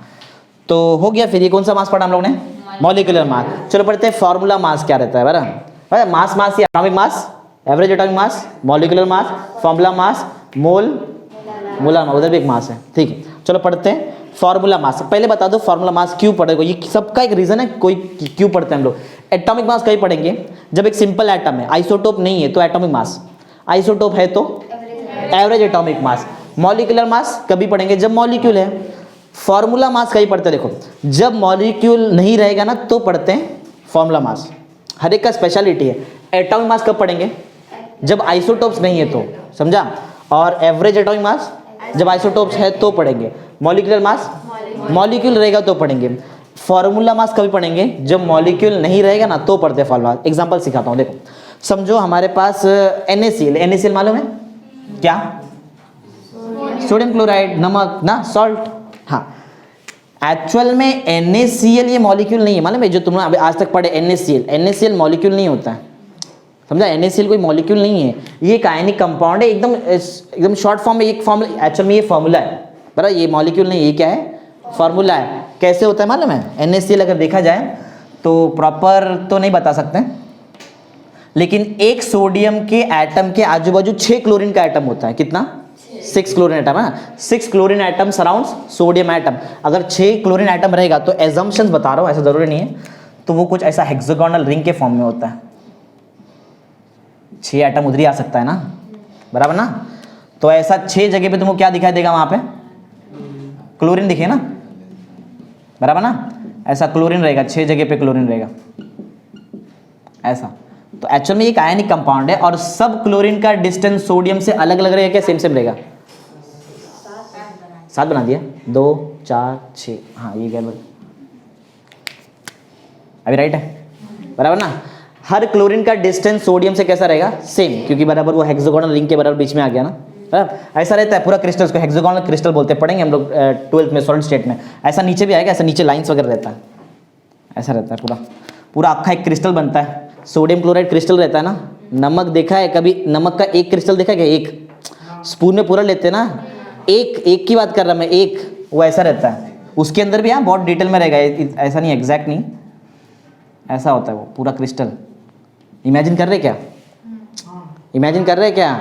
A: तो हो गया। फिर ये कौन सा मास पढ़ा हम लोग ने, मॉलिक्यूलर मास। चलो पढ़ते हैं फॉर्मूला मास क्या रहता है, बराबर। मास मास या atomic mass, average atomic mass, molecular mass, formula mass, mole, molar mass, उधर भी एक मास है, ठीक है। चलो पढ़ते हैं फॉर्मूला मास। पहले बता दो फॉर्मूला मास क्यों पढ़ेगा, ये सबका एक रीजन है, कोई क्यों पढ़ते हैं हम लोग। एटॉमिक मास कहीं पढ़ेंगे जब एक सिंपल एटम है, आइसोटोप नहीं है तो एटॉमिक मास, आइसोटोप है तो एवरेज एटॉमिक मास। मॉलिक्यूलर मास कभी पढ़ेंगे जब मॉलिक्यूल है। फॉर्मूला मास कहीं पढ़ते हैं, देखो जब मॉलिक्यूल नहीं रहेगा ना तो पढ़ते हैं फॉर्मूला मास, हर एक का स्पेशलिटी है। एटॉमिक मास कब पढ़ेंगे, जब आइसोटोप्स नहीं है तो, समझा। और एवरेज एटॉमिक मास जब आइसोटोप्स है तो पढ़ेंगे। मॉलिक्यूलर मास मॉलिक्यूल रहेगा तो पढ़ेंगे। फॉर्मूला मास कभी पढ़ेंगे जब मॉलिक्यूल नहीं रहेगा ना तो पढ़ते हैं फॉर्मूला। एग्जांपल सिखाता हूँ, देखो समझो हमारे पास NaCl, NaCl मालूम है क्या, सोडियम क्लोराइड, नमक ना, सॉल्ट। हाँ, एक्चुअल में NaCl ये मॉलिक्यूल नहीं है, मालूम है, जो तुमने अभी आज तक पढ़े NaCl, NaCl मॉलिक्यूल नहीं होता है, समझा। NaCl कोई मॉलिक्यूल नहीं है, ये एक आयनिक कंपाउंड है, एकदम शॉर्ट फॉर्म में। एक फॉर्मूला, एक्चुअल में ये फॉर्मूला है, बराबर, ये मॉलिक्यूल नहीं, ये क्या है, फॉर्मूला है। कैसे होता है मालूम है, NaCl अगर देखा जाए तो प्रॉपर तो नहीं बता सकते, लेकिन एक सोडियम के एटम के आजू बाजू 6 क्लोरीन का एटम होता है। कितना, 6 क्लोरीन एटम है, 6 chlorine atom surrounds sodium atom. अगर 6 क्लोरीन एटम रहेगा तो एजम्पशंस बता रहा हूँ, ऐसा जरूरी नहीं है, तो वो कुछ ऐसा हेक्सागोनल रिंग के फॉर्म में होता है। 6 एटम उधर ही आ सकता है ना, बराबर ना। तो ऐसा 6 जगह पे तुमको क्या दिखाई देगा, वहां पे क्लोरीन दिखे ना, बराबर ना। ऐसा क्लोरीन रहेगा, 6 जगह पे क्लोरीन रहेगा ऐसा। तो एक्चुअल में एक आयनिक कंपाउंड है और सब क्लोरीन का डिस्टेंस सोडियम से अलग अलग रहेगा क्या, सेम सेम रहेगा। 7 बना दिया, 2 4 6, हाँ ये गड़बड़, अभी राइट है, बराबर ना। हर क्लोरीन का डिस्टेंस सोडियम से कैसा रहेगा, सेम, क्योंकि बराबर वो हेक्सागोनल रिंग के बराबर बीच में आ गया ना, बराबर। ऐसा रहता है पूरा क्रिस्टल्स को हेक्सागोनल क्रिस्टल बोलते हैं, पढ़ेंगे हम लोग 12th में सॉलिड स्टेट में। ऐसा नीचे भी आएगा, ऐसा नीचे लाइंस वगैरह रहता है, ऐसा रहता है पूरा पूरा अक्खा एक क्रिस्टल बनता है। सोडियम क्लोराइड क्रिस्टल रहता है ना, नमक देखा है कभी, नमक का एक क्रिस्टल देखा है क्या, एक स्पून में पूरा लेते हैं ना, एक की बात कर रहा मैं, एक वो ऐसा रहता है। उसके अंदर भी हाँ बहुत डिटेल में रहेगा, ऐसा नहीं, एग्जैक्ट नहीं, ऐसा होता है वो पूरा क्रिस्टल। इमेजिन कर रहे क्या, इमेजिन कर रहे क्या,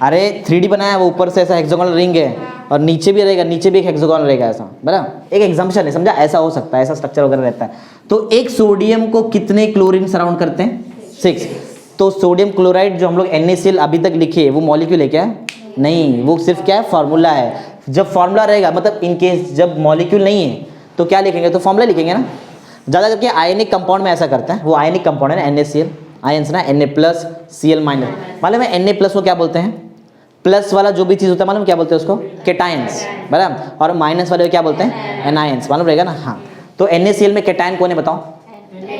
A: अरे 3D बनाया, वो ऊपर से ऐसा हेक्सागोनल रिंग है और नीचे भी रहेगा, नीचे भी एक हेक्सागोनल रहेगा ऐसा, बराबर। एक एग्जाम्पशन है, समझा, ऐसा हो सकता है, ऐसा स्ट्रक्चर वगैरह रहता है। तो एक सोडियम को कितने क्लोरीन सराउंड करते हैं, 6। तो सोडियम क्लोराइड जो हम लोग NaCl अभी तक लिखे वो मॉलिक्यूल है क्या, नहीं, वो सिर्फ क्या है, फॉर्मूला है। जब फॉर्मूला रहेगा, मतलब इनकेस जब मॉलिक्यूल नहीं है तो क्या लिखेंगे, तो फॉर्मूला लिखेंगे ना। ज़्यादा करके आयनिक कंपाउंड में ऐसा करता है, वो आयनिक कंपाउंड है ना, NaCl, आयंस ना, Na+Cl-। मालूम है Na+ को क्या बोलते हैं, प्लस वाला जो भी चीज़ होता है मालूम क्या बोलते हैं उसको, केटायंस, बराबर। और माइनस वाले को क्या बोलते हैं, एनायंस, मालूम रहेगा ना। हाँ, तो NaCl में केटायन कौन है बताओ,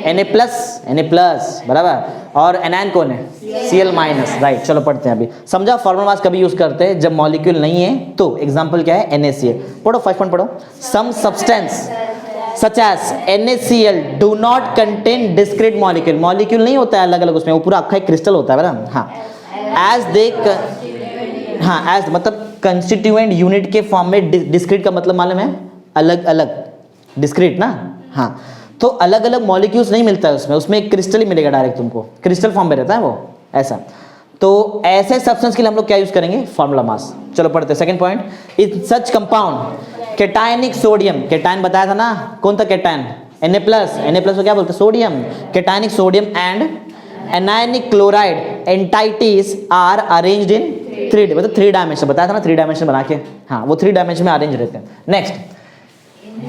A: Na+, बराबर। और एनायन कौन है, Cl-, राइट। चलो पढ़ते हैं अभी, समझा। फॉर्मूला मास कभी यूज करते हैं जब मॉलिक्यूल नहीं है तो। एग्जांपल क्या है, NaCl। पढ़ो 5 पॉइंट पढ़ो। Some substance such as NaCl do not contain discrete molecule, molecule नहीं होता है अलग अलग उसमें, वो पूरा अक्खा एक क्रिस्टल होता है, बराबर। हाँ, एज दे, हाँ एज मतलब कंस्टिट्यूएंट यूनिट के फॉर्म में। डिस्क्रीट का मतलब मालूम है, अलग अलग, डिस्क्रीट ना। हाँ, तो अलग अलग मॉलिक्यूल्स नहीं मिलता है उसमें, उसमें एक क्रिस्टल ही मिलेगा डायरेक्ट तुमको, क्रिस्टल फॉर्म में रहता है वो, ऐसा। तो ऐसे सब्सटेंस के लिए हम लोग क्या यूज करेंगे, फॉर्मूला मास। चलो पढ़ते हैं सेकंड पॉइंट। इन सच कंपाउंड केटायनिक सोडियम, केटायन बताया था ना, कौन था केटायन, Na+ को क्या बोलते हैं, sodium. Cationic sodium and anionic chloride entities are arranged in 3D, मतलब 3 डायमेंशन बताया था ना, 3 डायमेंशन बना के, हाँ वो 3 डायमेंशन में अरेंज रहते हैं। नेक्स्ट,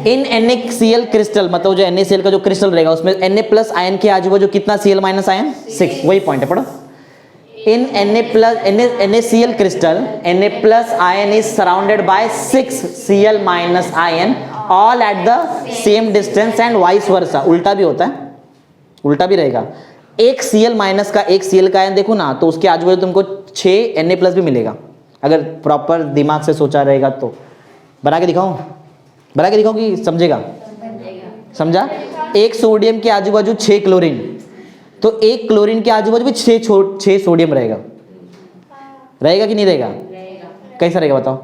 A: इन NaCl क्रिस्टल, मतलब जो NaCl का जो क्रिस्टल रहेगा उसमें Na+ आयन के आजू बाजू कितना Cl- आयन, 6, वही पॉइंट है, पढ़ो। In NaCl crystal, Na+ ion is surrounded by 6 Cl- ion, all at the same distance and vice versa। उल्टा भी होता है, उल्टा भी रहेगा। एक Cl- का एक Cl का आयन देखो ना, तो उसके आजू बाजू तुमको 6 Na+ भी मिलेगा, अगर प्रॉपर दिमाग से सोचा रहेगा तो। बना के दिखाऊं? बना के दिखाऊं कि समझेगा? समझा? एक सोडियम के आजू बाजू 6 क्लोरीन, तो एक क्लोरीन के आजू बाजू भी 6 सोडियम रहेगा। रहेगा कि नहीं रहेगा? कैसा रहेगा बताओ?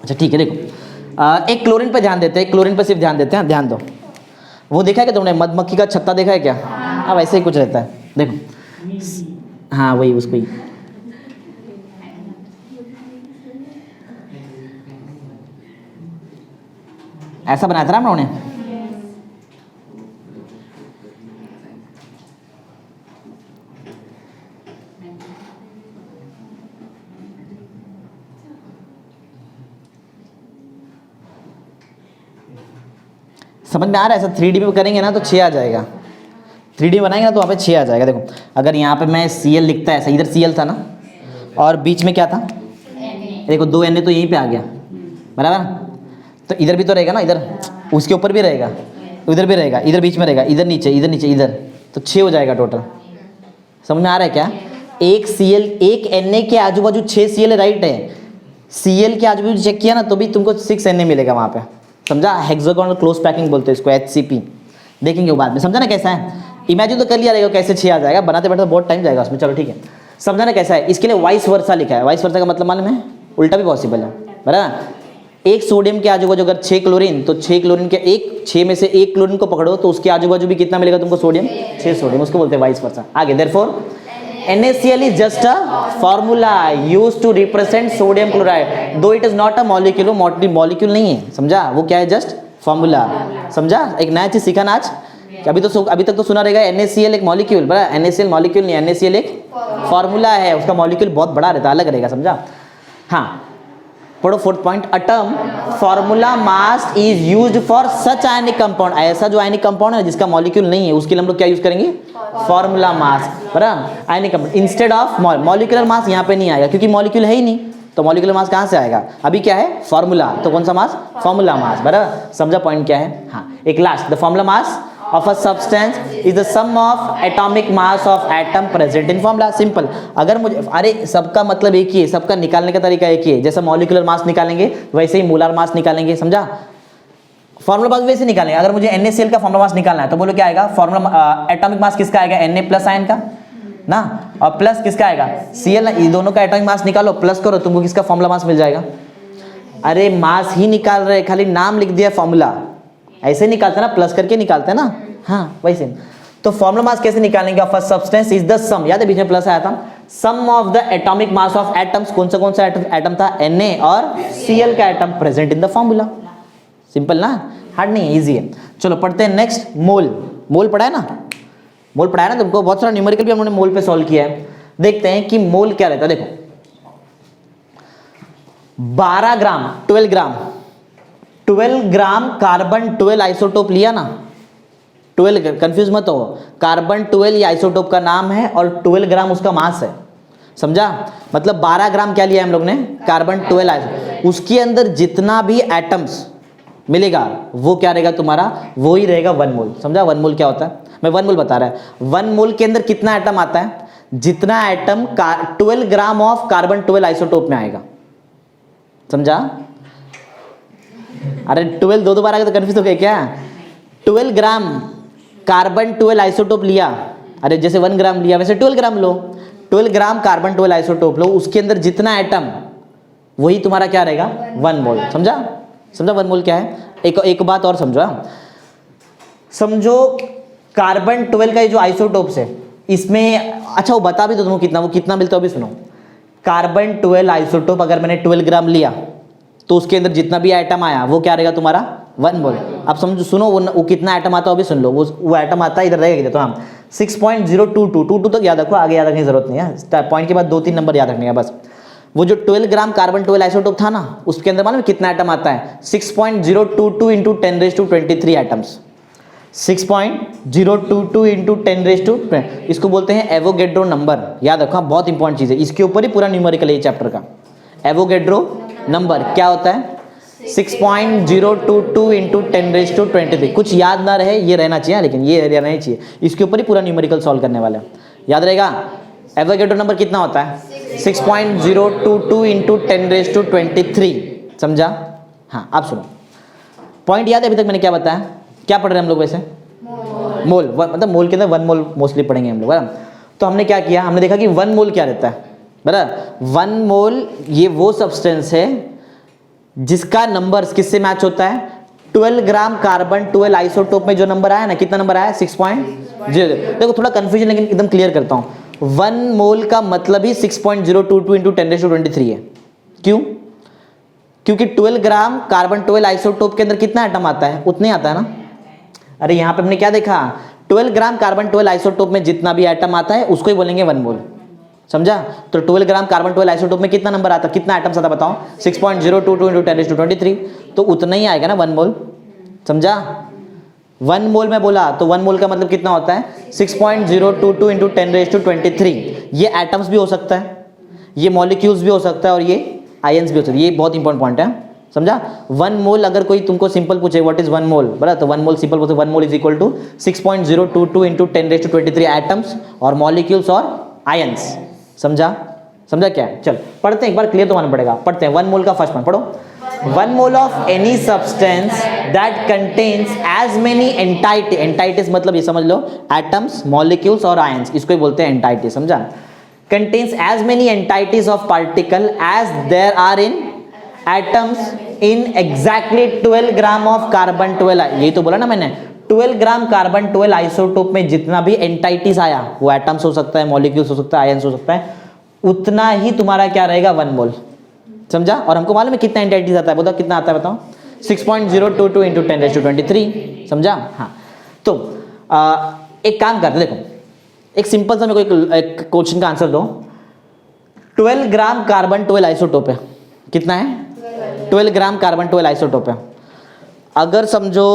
A: अच्छा ठीक है, देखो एक क्लोरीन पे ध्यान देते हैं, क्लोरीन पे सिर्फ ध्यान देते हैं, ध्यान दो। वो देखा है क्या तुमने, मधुमक्खी का छत्ता देखा है क्या? हाँ वैसे ही कुछ रहता है, देखो। हाँ वही, उसको ही। ऐसा बनाया था ना हम लोगों ने। समझ में आ रहा है? ऐसा 3D में करेंगे ना तो 6 आ जाएगा। 3D बनाएंगे ना तो वहाँ पे 6 आ जाएगा। देखो अगर यहाँ पे मैं Cl लिखता है ऐसा, इधर Cl था ना, और बीच में क्या था? देखो 2 Na तो यहीं पे आ गया, बराबर ना? तो इधर भी तो रहेगा ना, इधर उसके ऊपर भी रहेगा, इधर भी रहेगा, इधर बीच में रहेगा, इधर नीचे, इधर नीचे, इधर, तो 6 हो जाएगा टोटल। समझ में आ रहा है क्या? एक Cl, एक Na के आजू बाजू 6 Cl राइट है। Cl के आजू बाजू चेक किया ना तो भी तुमको 6 Na मिलेगा वहाँ पे। समझा? हेक्सागोनल क्लोज पैकिंग बोलते हैं इसको, HCP। देखेंगे वो बाद में। समझा ना कैसा है? इमेजिन तो कर लिया रहेगा कैसे 6 आ जाएगा, बनाते बैठते बहुत टाइम जाएगा उसमें। चलो ठीक है, समझा ना कैसा है? इसके लिए वाइस वर्सा लिखा है। वाइस वर्सा का मतलब मालूम है? उल्टा भी पॉसिबल है, बराबर? एक सोडियम के आजू बाजू अगर 6 क्लोरीन, तो 6 क्लोरीन के 6 में से एक क्लोरीन को पकड़ो तो उसके आजू बाजू भी कितना मिलेगा तुमको? सोडियम, 6 सोडियम, उसको बोलते हैं वाइस वर्सा। आगे therefore NaCl is just a formula used to represent sodium chloride, though it is not a molecule। वो मॉलिक्यूल नहीं है, समझा? वो क्या है? Just formula. समझा? एक नया चीज सीखा ना आज। अभी तक तो सुना रहेगा NaCl एक मॉलिक्यूल, बड़ा NaCl मॉलिक्यूल नहीं, NaCl एक फॉर्मूला है, उसका मॉलिक्यूल बहुत बड़ा रहता है, अलग रहेगा। समझा? हाँ पढ़ो 4th point. A term formula mass is used for such ionic compound. ऐसा जो आयनिक कंपाउंड है जिसका मॉलिक्यूल नहीं है उसके लिए हम लोग क्या यूज करेंगे? फॉर्मूला मास, बराबर? Ionic compound instead of molecular mass यहाँ पे नहीं आएगा क्योंकि मॉलिक्यूल है ही नहीं, तो मॉलिक्यूलर मास कहाँ से आएगा? अभी क्या है? फॉर्मूला, तो कौन सा मास? फॉर्मूला मास, बराबर? समझा पॉइंट क्या है? हाँ एक last, the formula mass of a substance is the sum of atomic mass of atom present in formula। Simple. अगर मुझे, अरे सबका मतलब एक ही है, सबका निकालने का तरीका एक ही है। जैसा मॉलिक्यूलर मास निकालेंगे वैसे ही मोलर मास निकालेंगे। समझा? फॉर्मूला मास वैसे निकालेंगे। अगर मुझे NaCl का फॉर्मूला मास निकालना है तो बोलो क्या आएगा? फॉर्मूला एटॉमिक मास किसका आएगा? Na प्लस आयन का ना, और प्लस किसका आएगा? Cl। ये दोनों का एटॉमिक मास निकालो, प्लस करो, तुमको किसका फॉर्मूला मास मिल जाएगा? अरे मास ही निकाल रहे, खाली नाम लिख दिया फॉर्मूला। ऐसे निकालते ना, प्लस करके निकालते हैं ना। हाँ वैसे। तो फॉर्मूला मास कैसे निकालेंगे? Of a substance is the sum, याद है बीच में प्लस आया था, sum of the atomic mass of atoms. कौन सा एटम था? Na और Cl का atom present in the formula. Simple ना, हार्ड नहीं है, इजी है। चलो पढ़ते हैं नेक्स्ट। मोल। मोल पढ़ा है ना? मोल पढ़ा है ना तुमको? बहुत सारा न्यूमेरिकल भी हमने मोल पे सॉल्व किया है। देखते हैं कि मोल क्या रहता है। देखो 12 ग्राम 12 ग्राम कार्बन 12 आइसोटोप लिया ना। 12, कंफ्यूज मत हो, कार्बन 12 ये आइसोटोप का नाम है और 12 ग्राम उसका मास है। समझा? मतलब 12 ग्राम क्या लिया हम लोग ने? Carbon 12 isotope. उसके अंदर जितना भी एटम्स मिलेगा वो क्या रहेगा तुम्हारा? वो ही रहेगा 1 मोल। समझा? 1 मोल क्या होता है? मैं 1 मोल बता रहा है। 1 मोल के अंदर कितना एटम आता है? जितना atom 12 gram of carbon 12 isotope में आएगा। समझा? अरे 12 दो बार आगे तो कंफ्यूज हो गए क्या? 12 ग्राम कार्बन 12 आइसोटोप लिया, अरे जैसे 1 ग्राम लिया वैसे 12 ग्राम लो। 12 ग्राम कार्बन 12 आइसोटोप लो, उसके अंदर जितना एटम वही तुम्हारा क्या रहेगा? 1 मोल। समझा? 1 मोल क्या है? एक बात और समझो। समझो कार्बन 12 का ये जो आइसोटोप्स है इसमें, अच्छा वो बता भी दो तुमको कितना, वो कितना मिलता है अभी सुनो। कार्बन 12 आइसोटोप अगर मैंने 12 ग्राम लिया तो उसके अंदर जितना भी एटम आया वो क्या रहेगा तुम्हारा? 1 मोल। अब समझो, सुनो वो कितना एटम आता है अभी सुन लो। वो एटम आता है, इधर रहेगा कितना? तो हम 6.022 तक याद रखो, आगे याद रखने की जरूरत नहीं है। पॉइंट के बाद 2-3 नंबर याद रखने का बस। वो जो 12 ग्राम कार्बन 12 आइसोटोप था ना, उसके अंदर मालूम कितना एटम आता है? 6.022 इंटू 10⁻23 एटम्स। 6.022 इंटू 10⁻20, इसको बोलते हैं एवोगेड्रो नंबर। याद रखो, बहुत इंपॉर्टेंट चीज़ है, इसके ऊपर ही पूरा न्यूमेरिकल है चैप्टर का। एवोगेड्रो नंबर क्या होता है? 6.022 इंटू 10⁻23। कुछ याद ना रहे ये रहना चाहिए, लेकिन ये रहना ही चाहिए। इसके ऊपर ही पूरा न्यूमेरिकल सॉल्व करने वाला है, याद रहेगा। एवोगेड्रो नंबर कितना होता है? 6.022 इंटू 10⁻23। समझा? हाँ, आप सुनो, पॉइंट याद है अभी तक मैंने क्या बताया? क्या पढ़ रहे हैं हम लोग वैसे? मोल। मतलब मोल के अंदर 1 मोल मोस्टली पढ़ेंगे हम लोग, बराबर? तो हमने क्या किया, हमने देखा कि 1 मोल क्या रहता है, बराबर? 1 मोल ये वो सब्सटेंस है जिसका नंबर किससे मैच होता है? 12 ग्राम कार्बन 12 आइसोटोप में जो नंबर आया ना, कितना नंबर आया? 6.0। देखो थोड़ा कंफ्यूजन लेकिन एकदम क्लियर करता हूँ। 1 मोल का मतलब ही 6.022 इंटू 10⁻23 है। क्यों? क्योंकि 12 ग्राम कार्बन 12 आइसोटोप के अंदर कितना एटम आता है? उतने आता है ना। अरे यहाँ पे हमने क्या देखा? 12 ग्राम कार्बन 12 आइसोटोप में जितना भी एटम आता है उसको ही बोलेंगे 1 मोल। समझा? तो 12 ग्राम कार्बन 12 आइसोटोप में कितना नंबर आता है, कितना एटम्स आता है बताओ? 6.022 इंटू 10⁻23, तो उतना ही आएगा ना 1 मोल। समझा? 1 मोल में बोला तो 1 मोल का मतलब कितना होता है? 6.022 इंटू 10⁻23। ये एटम्स भी हो सकता है, ये मॉलिक्यूल्स भी हो सकता है और ये आयंस भी हो सकता है। ये बहुत इंपॉर्टेंट पॉइंट है, समझा? 1 मोल अगर कोई तुमको सिंपल पूछे व्हाट इज 1 मोल, बराबर? तो 1 मोल सिंपल बोलते 1 mole is equal to 6.022 into 10⁻23 atoms और मॉलिक्यूल्स और आयंस। समझा? समझा क्या? चल पढ़ते हैं, एक बार क्लियर तो मानना पड़ेगा। पढ़ते हैं 1 मोल का फर्स्ट पॉइंट पढ़ो। 1 mole of any substance that contains as many entity, entities मतलब ये समझ लो एटम्स, मॉलिक्यूल्स और आयंस, इसको ही बोलते हैं एंटाइटी। समझा? Contains as many entities of particle as there are in atoms in exactly 12 gram of carbon 12। यही तो बोला ना मैंने, 12 ग्राम कार्बन 12 आइसोटोप में जितना भी एंटाइटीज आया, वो एटम्स हो सकता है, मॉलिक्यूल्स हो सकता है, आयंस हो सकता है, उतना ही तुम्हारा क्या रहेगा? 1 मोल। समझा? और हमको मालूम है कितना एंटाइटीज आता है, बताओ कितना आता है बताओ? 6.022 इंटू 10⁻23। समझा? हाँ, तो एक काम करते, देखो एक सिंपल सा मेरे को एक क्वेश्चन का आंसर दो। 12 ग्राम कार्बन 12 आइसोटोप है, कितना है? 12 ग्राम कार्बन 12 आइसोटोप है। अगर समझो,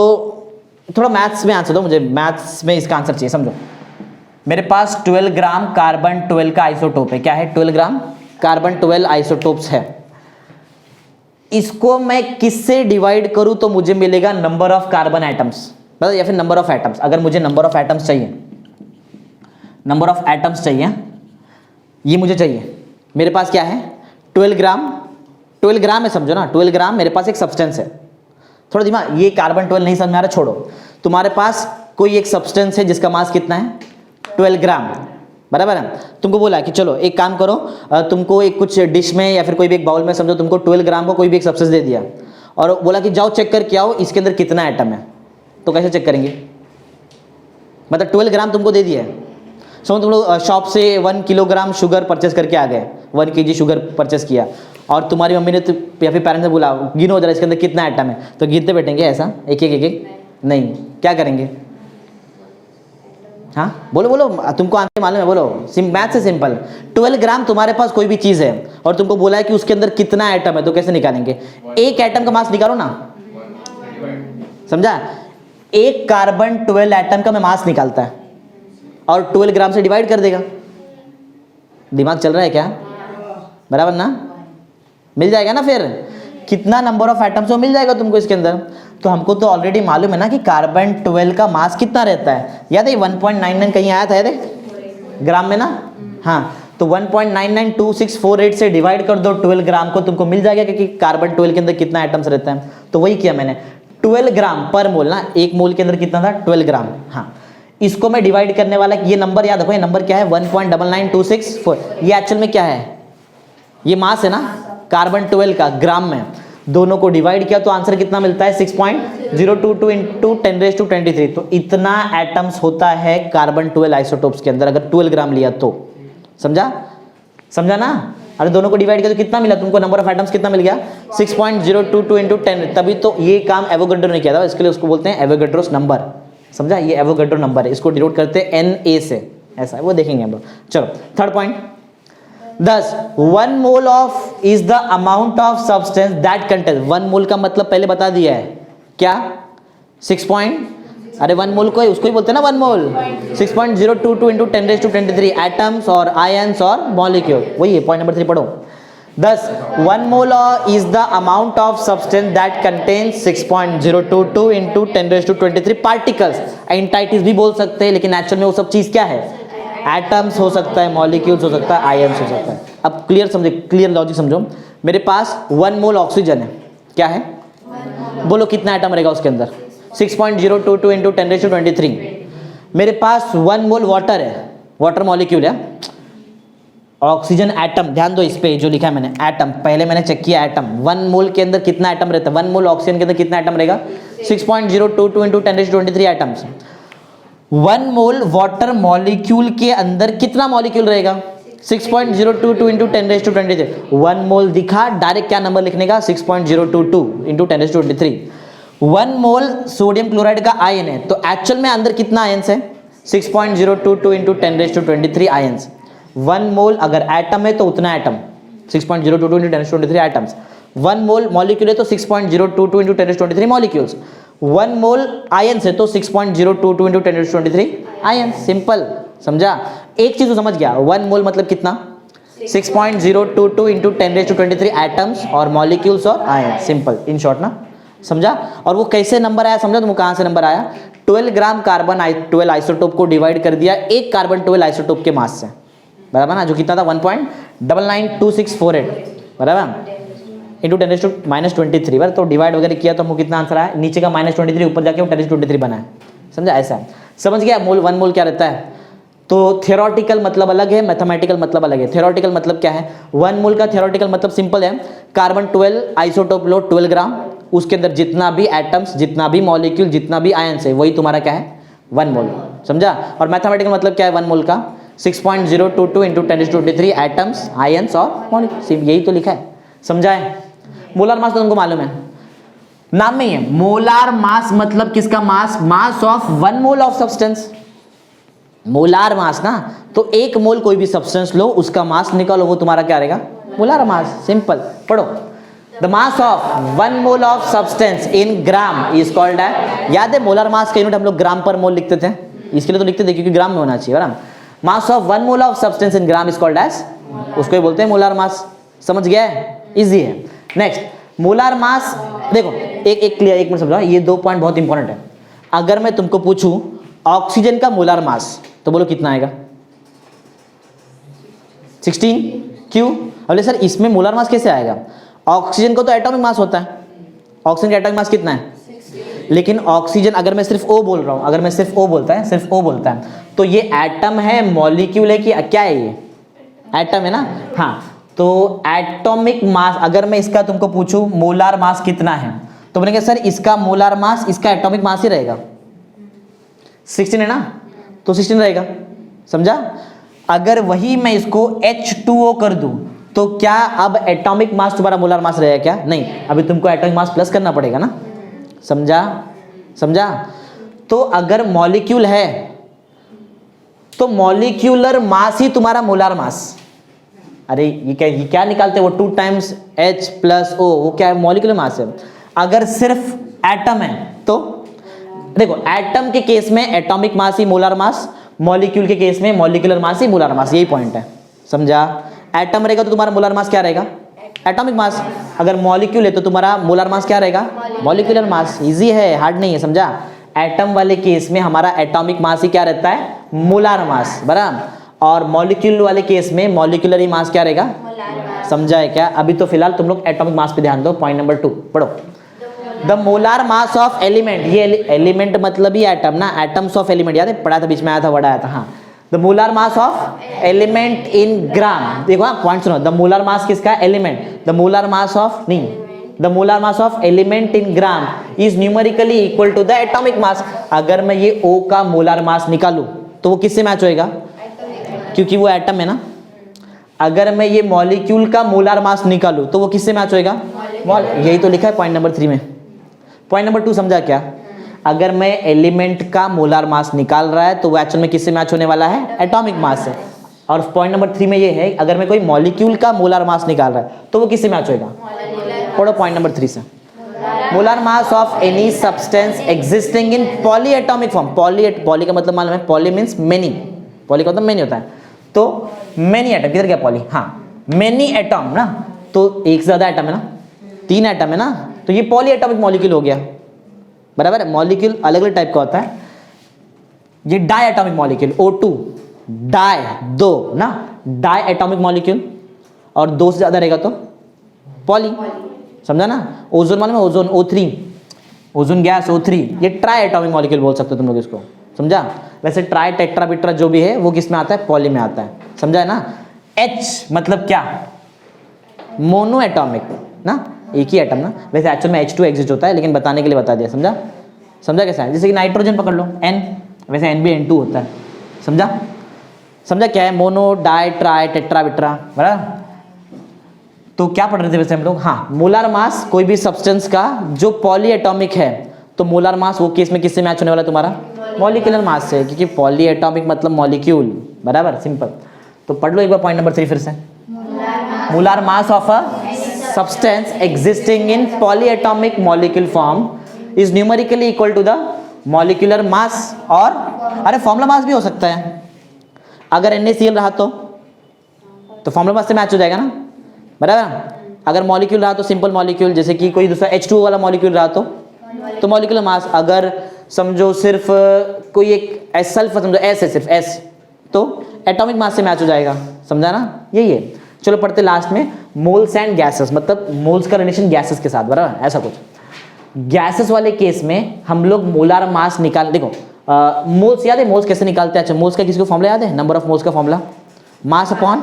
A: थोड़ा मैथ्स में आंसर दो मुझे, मैथ्स में इसका आंसर चाहिए। समझो मेरे पास 12 ग्राम कार्बन 12 का आइसोटोप है। क्या है? 12 ग्राम कार्बन 12 आइसोटोप्स है। इसको मैं किससे डिवाइड करूं तो मुझे मिलेगा नंबर ऑफ कार्बन एटम्स, मतलब या फिर नंबर ऑफ एटम्स। अगर मुझे नंबर ऑफ एटम्स चाहिए, नंबर ऑफ एटम्स चाहिए, ये मुझे चाहिए। मेरे पास क्या है? 12 ग्राम, 12 ग्राम है, समझो ना, 12 ग्राम मेरे पास एक सब्सटेंस है। थोड़ा दिमाग, ये कार्बन 12 नहीं समझ में आ रहा, छोड़ो। तुम्हारे पास कोई एक सब्सटेंस है जिसका मास कितना है? 12 ग्राम, बराबर है? तुमको बोला कि चलो एक काम करो, तुमको एक कुछ डिश में या फिर कोई भी एक बाउल में, समझो तुमको 12 ग्राम को कोई भी एक सब्सटेंस दे दिया और बोला कि जाओ चेक करके आओ इसके अंदर कितना एटम है। तो कैसे चेक करेंगे? मतलब 12 ग्राम तुमको दे दिया है, समझो तुम लोग शॉप से 1 किलोग्राम शुगर परचेस करके आ गए, 1 kg शुगर परचेस किया और तुम्हारी मम्मी ने या फिर पेरेंट्स ने बोला गिनो जरा इसके अंदर कितना आइटम है। तो गिनते बैठेंगे ऐसा एक एक? नहीं, क्या करेंगे? हाँ बोलो बोलो, तुमको आंसर मालूम है, बोलो। मैथ से सिंपल, 12 ग्राम तुम्हारे पास कोई भी चीज़ है और तुमको बोला है कि उसके अंदर कितना आइटम है, तो कैसे निकालेंगे? एक एटम का मास निकालो ना। समझा? एक कार्बन 12 एटम का मैं मास निकालता है और 12 ग्राम से डिवाइड कर देगा। दिमाग चल रहा है क्या? बराबर ना? मिल जाएगा ना फिर कितना नंबर ऑफ एटम्स हो, मिल जाएगा तुमको इसके अंदर। तो हमको तो ऑलरेडी मालूम है ना कि कार्बन 12 का मास कितना रहता है। याद है 1.99 कहीं आया था, याद है ग्राम में ना? हाँ, तो 1.992648 से डिवाइड कर दो 12 ग्राम को, तुमको मिल जाएगा कि कार्बन 12 के अंदर कितना एटम्स रहता है। तो वही किया मैंने, 12 ग्राम पर मोल ना, एक मोल के अंदर कितना था? 12 ग्राम। हाँ, इसको मैं डिवाइड करने वाला, ये नंबर याद रखो, ये नंबर क्या है? 1.99264। ये एक्चुअल में क्या है? ये मास है ना कार्बन 12 का, ग्राम में। दोनों को डिवाइड किया तो आंसर कितना मिलता है? 6.022 इंटू 10⁻23। तो इतना एटम्स होता है कार्बन 12 आइसोटोप्स के अंदर, अगर 12 ग्राम लिया तो। समझा? समझा ना? अरे दोनों को डिवाइड किया तो कितना मिला तुमको? नंबर ऑफ एटम्स कितना मिल गया? 6.022 इंटू 10। तभी तो ये काम एवोगाड्रो ने किया था, इसके लिए उसको बोलते हैं एवोगाड्रोस नंबर। समझा? ये एवोगाड्रो नंबर है, इसको डिनोट करते हैं Na से, ऐसा है, वो देखेंगे हम लोग। चलो third point, Thus 1 mole of is the amount of substance that contains, 1 mole का मतलब पहले बता दिया है क्या? 6 पॉइंट, अरे 1 मोल को उसको ही बोलते हैं ना 1 मोल, 6.022 इंटू 10⁻23 एटम्स और आयंस और मॉलिक्यूल, वही है। पॉइंट नंबर 3 पढ़ो। Thus 1 mole is the amount of substance that contains 6.022 into 10⁻23 particles। Entities भी बोल सकते हैं, लेकिन एक्चुअल में वो सब चीज क्या है? एटम्स हो सकता है, मॉलिक्यूल्स हो सकता है, आयन्स हो सकता है। अब क्लियर समझे, क्लियर लॉजिक समझो। मेरे पास 1 मोल ऑक्सीजन है, क्या है? बोलो कितना एटम रहेगा उसके अंदर? 6.022 इंटू 10⁻23। मेरे पास 1 मोल वाटर है, वाटर मॉलिक्यूल है, ऑक्सीजन एटम, ध्यान दो इस पे जो लिखा है मैंने, एटम, पहले मैंने चेक किया एटम, 1 मोल के अंदर कितना एटम रहता है? 1 मोल ऑक्सीजन के अंदर कितना एटम रहेगा? 6.022 इंटू 10⁻23 एटम्स। 1 मोल वाटर मॉलिक्यूल के अंदर कितना मॉलिक्यूल रहेगा? 6.022 इंटू 10⁻23। 1 मोल दिखा, डायरेक्ट क्या नंबर लिखने का? 6.022 इंटू 10⁻23। 1 मोल सोडियम क्लोराइड का आयन है, तो एक्चुअल में अंदर कितना आयन्स है? 6.022 इंटू 10⁻23 आयन्स। 1 मोल अगर एटम है तो उतना एटम, 6.022 इंटू 10⁻23 एटम्स। 1 मोल मॉलिक्यूल है तो 6.022 इंटू 10⁻23 मॉलिक्यूल्स। 1 मोल आयन्स है तो 6.022 इंटू 10⁻23 आयन्स। सिंपल, समझा? एक चीज तो समझ गया, 1 मोल मतलब कितना? 6.022 इंटू 10⁻23 एटम्स और मॉलिक्यूल्स और आयन्स। सिंपल, इन शॉर्ट ना, समझा? और वो कैसे नंबर आया समझा? तुमको कहां से नंबर आया? 12 ग्राम कार्बन 12 आइसोटोप को डिवाइड कर दिया एक कार्बन 12 आइसोटोप के मास से, बराबर ना, जो कितना था? 1.992648, बराबर, इंटू 10⁻23, बराबर। तो डिवाइड वगैरह किया तो हमको कितना आंसर आया? नीचे का -23 ऊपर जाके वो 10⁻23 बना है, समझा? ऐसा है, समझ गया? मोल 1 मोल क्या रहता है? तो थियोरेटिकल मतलब अलग है, मैथमेटिकल मतलब अलग है। थियोरेटिकल मतलब क्या है? 1 मोल का थियोरेटिकल मतलब सिंपल है, कार्बन 12 आइसोटोप लो 12 ग्राम, उसके अंदर जितना भी एटम्स, जितना भी मॉलिक्यूल, जितना भी आयन्स है, वही तुम्हारा क्या है? 1 मोल, समझा? और मैथमेटिकल मतलब क्या है 1 मोल का? 6.022 इंटू 10⁻23 एटम्स, आयन्स और मॉलिक्यूल, यही तो लिखा है, समझा है? मोलार मास तो तुमको मालूम है, नाम में ही है। मोलार मास मतलब किसका मास? Mass of 1 mole of substance. Molar mass ना, तो 1 मोल कोई भी सब्सटेंस लो, उसका मास निकालो, वो तुम्हारा क्या रहेगा? Molar mass. सिंपल, पढ़ो। The mass of 1 mole of substance in gram is called है, याद है मोलार मास का यूनिट हम लोग ग्राम पर मोल लिखते थे, इसके लिए तो लिखते थे क्योंकि ग्राम में होना चाहिए, बराबर। Mass of 1 mole of substance in gram is called as, उसको ही बोलते हैं मोलार मास। समझ गया है? इजी है। नेक्स्ट, मोलार मास, देखो एक क्लियर, एक मिनट समझो, ये 2 पॉइंट बहुत इंपॉर्टेंट है। अगर मैं तुमको पूछूं ऑक्सीजन का मोलार मास, तो बोलो कितना आएगा? 16। क्यों? बोले सर इसमें मोलार मास कैसे आएगा? ऑक्सीजन को तो एटॉमिक मास होता है, ऑक्सीजन का एटॉमिक मास कितना है? लेकिन ऑक्सीजन, अगर मैं सिर्फ O बोल रहा हूं, अगर मैं सिर्फ O बोलता है, सिर्फ O बोलता है, तो ये एटम है, मॉलिक्यूल है कि क्या है? ये एटम है ना। हाँ, तो एटॉमिक मास, अगर मैं इसका तुमको पूछूं मोलार मास कितना है, तो बोलेंगे सर इसका मोलार मास इसका एटॉमिक मास ही रहेगा, 16 है ना, तो 16 रहेगा, समझा? अगर वही मैं इसको H2O कर दूं, तो क्या अब एटॉमिक मास तुम्हारा मोलार मास रहेगा क्या? नहीं, अभी तुमको एटॉमिक मास प्लस करना पड़ेगा ना, समझा? समझा? तो अगर मॉलिक्यूल है तो मॉलिक्यूलर मास ही तुम्हारा मोलार मास। अरे ये क्या निकालते हैं वो 2 टाइम्स H प्लस O, वो क्या है? मॉलिक्यूलर मास है। अगर सिर्फ एटम है तो देखो, एटम के केस में एटॉमिक मास ही मोलार मास, मॉलिक्यूल के केस में मॉलिक्यूलर मास ही मोलार मास, यही पॉइंट है, समझा? एटम रहेगा तो तुम्हारा मोलार मास क्या रहेगा? Atomic mass. अगर मॉलिक्यूल है तो तुम्हारा मोलार मास क्या रहेगा? Molecular mass. इजी है, हार्ड नहीं है, समझा? एटम वाले केस में हमारा एटॉमिक मास ही क्या रहता है? मोलार मास, बराबर। और मॉलिक्यूल वाले केस में मॉलिक्यूलर ही मास क्या रहेगा? समझा है क्या? अभी तो फिलहाल तुम लोग एटॉमिक मास पे ध्यान दो। पॉइंट नंबर 2 पढ़ो। The molar mass of element, ये एलिमेंट मतलब ही एटम ना, एटम्स ऑफ एलिमेंट, याद है? पढ़ा था, बीच में आया था, वर्ड आया था। हाँ, the molar mass of element in gram, देखो हाँ पॉइंट सुनो। द मोलार मास किसका? Element. The molar mass of, नहीं, the molar mass of element in gram is numerically equal to the atomic mass. अगर मैं ये O का molar mass निकालूं तो वो किससे मैच होएगा? क्योंकि वो एटम है ना। अगर मैं ये मॉलिक्यूल का मोलार मास निकालूं तो वो किससे मैच होएगा? यही तो लिखा है पॉइंट नंबर 3 में। पॉइंट नंबर 2 समझा क्या? अगर मैं एलिमेंट का मोलार मास निकाल रहा है तो वो एक्चुअल में किससे मैच होने वाला है? एटॉमिक मास से। और पॉइंट नंबर 3 में ये है, अगर मैं कोई मॉलिक्यूल का मोलार मास निकाल रहा है तो वो किससे मैच होएगा? पढ़ो पॉइंट नंबर 3 से। Molar mass of any substance existing in poly atomic form. Poly का मतलब मालूम है? पॉली मीन्स मेनी, पॉली का मतलब मेनी होता है, तो मेनी एटम, किधर गया पॉली? हाँ, मेनी एटम ना, तो एक से ज्यादा एटम है ना, 3 एटम है ना, तो ये पॉली एटॉमिक मॉलिक्यूल हो गया, बराबर है। मॉलिक्यूल अलग अलग टाइप का होता है। ये die atomic molecule O2, die, दो ना, डाई एटॉमिक मॉलिक्यूल, और दो से ज्यादा रहेगा तो पॉली, समझा ना। ओजोन मालूम है, ozone O3, ozone gas O3, ये ट्राई एटॉमिक मॉलिक्यूल बोल सकते हो तुम लोग इसको, समझा। वैसे ट्राई टेट्रा बिट्रा जो भी है वो किस में आता है, पॉली में आता है, समझा है ना। H मतलब क्या, मोनो एटॉमिक ना, एक ही एटम ना। वैसे एक्चुअल में H2 एग्जिस्ट होता है, लेकिन बताने के लिए बता दिया, समझा। समझा कैसा है, जैसे कि नाइट्रोजन पकड़ लो N, वैसे N भी N2 होता है, समझा। समझा क्या है, मोनो, डाई, ट्राई, टेट्रा बिट्रा, बराबर। तो क्या पढ़ रहे थे वैसे हम लोग, हाँ, मोलार मास कोई भी सब्सटेंस का जो पॉली एटॉमिक है, तो मोलार मास वो केस में किससे मैच होने वाला है तुम्हारा, मॉलिक्यूलर मास से, क्योंकि पॉली एटॉमिक मतलब मॉलिक्यूल, बराबर, सिंपल। तो पढ़ लो एक बार पॉइंट नंबर 3 फिर से, molar mass of a substance existing in polyatomic molecule form is numerically equal to the molecular mass, और अरे फॉर्मूला मास भी हो सकता है, अगर NaCl रहा तो फॉर्मूला मास से मैच हो जाएगा ना, बराबर। अगर मॉलिक्यूल रहा तो सिंपल मॉलिक्यूल, जैसे कि कोई दूसरा H2O वाला मॉलिक्यूल रहा तो मॉलिक्यूलर मास। अगर समझो सिर्फ कोई एक सल्फर, समझो S है, सिर्फ S, तो एटॉमिक मास से मैच हो जाएगा, समझा ना, यही है। चलो पढ़ते लास्ट में, मोल्स एंड गैसेस, मतलब मोल्स का रिलेशन गैसेस के साथ, बराबर, ऐसा कुछ। गैसेस वाले केस में हम लोग मोलार मास निकाल, देखो मोल्स याद है, मोल्स कैसे निकालते हैं, अच्छा मोल्स का किसी को फॉर्मूला याद है, नंबर ऑफ मोल्स का formula, mass upon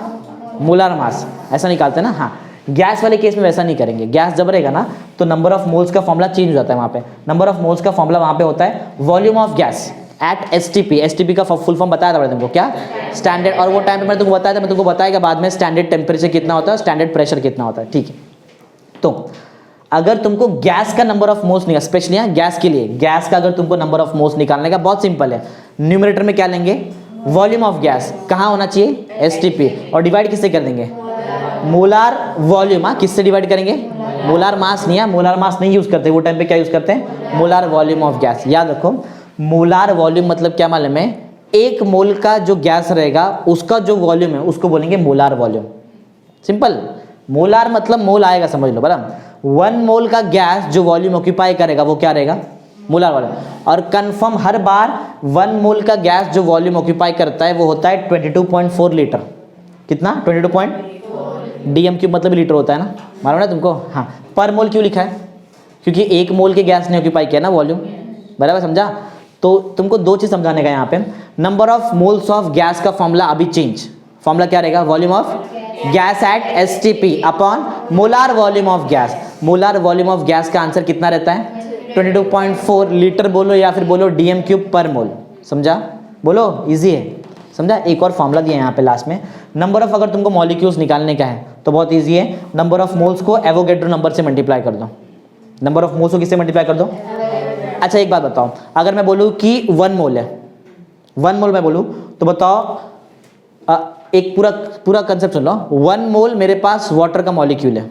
A: molar mass, ऐसा निकालते हैं ना, हाँ। गैस वाले केस में वैसा नहीं करेंगे, गैस जब रहेगा ना तो नंबर ऑफ मोल्स का फॉर्मूला चेंज हो जाता है, वहाँ पे नंबर ऑफ मोल्स का फॉर्मूला वहाँ पे होता है volume of gas at STP। STP का फुल फॉर्म बताया था मैंने तुमको, क्या, स्टैंडर्ड, और वो टाइम पे मैंने तुमको बताया था, मैं तुमको बताएगा बाद में स्टैंडर्ड टेम्परेचर कितना होता है, स्टैंडर्ड प्रेशर कितना होता है, ठीक है। तो अगर तुमको गैस का नंबर ऑफ मोल्स निकाल, स्पेशली गैस के लिए, गैस का अगर तुमको नंबर ऑफ मोल्स निकालने का, बहुत सिंपल है, न्यूमरेटर में क्या लेंगे, वॉल्यूम ऑफ गैस, कहाँ होना चाहिए, STP, और डिवाइड किससे कर देंगे, मोलार वॉल्यूम, हाँ, किससे डिवाइड करेंगे, मोलार मास नहीं है, मोलार मास नहीं यूज करते वो टाइम पे, क्या यूज करते हैं, मोलार वॉल्यूम ऑफ गैस। याद रखो, मोलार वॉल्यूम मतलब क्या मालूम है, एक मोल का जो गैस रहेगा उसका जो वॉल्यूम है उसको बोलेंगे मोलार वॉल्यूम, सिंपल। मोलार मतलब मोल आएगा, समझ लो, बराबर। 1 मोल का गैस जो वॉल्यूम ऑक्यूपाई करेगा वो क्या रहेगा, मोलार वॉल्यूम। और कंफर्म हर बार 1 मोल का गैस जो वॉल्यूम ऑक्यूपाई करता है वो होता है 22.4 लीटर, कितना, 22 DM क्यूब मतलब लीटर होता है ना, मालूम है तुमको, हाँ। पर मोल क्यों लिखा है, क्योंकि 1 मोल के गैस ने ऑक्यूपाई किया ना वॉल्यूम, बराबर, समझा। तो तुमको 2 चीज समझाने का यहाँ पे, number of moles of gas का फॉर्मूला अभी चेंज, फॉर्मूला क्या रहेगा, volume of gas at STP upon molar volume of gas. Molar volume of gas का आंसर कितना रहता है, 22.4 लीटर बोलो या फिर बोलो DM क्यूब पर मोल, समझा, बोलो, इजी है, समझा। एक और फॉर्मूला दिया है यहाँ पे लास्ट में, नंबर ऑफ, अगर तुमको मॉलिक्यूल्स निकालने का है तो बहुत इजी है, नंबर ऑफ मोल्स को एवोगैड्रो नंबर से मल्टीप्लाई कर दो, नंबर ऑफ मोल्स को किससे मल्टीप्लाई कर दो। अच्छा एक बात बताओ, अगर मैं बोलूँ कि 1 मोल है, 1 मोल मैं बोलूँ तो बताओ, एक पूरा कंसेप्ट सुन लो। 1 मोल मेरे पास वाटर का मॉलिक्यूल है,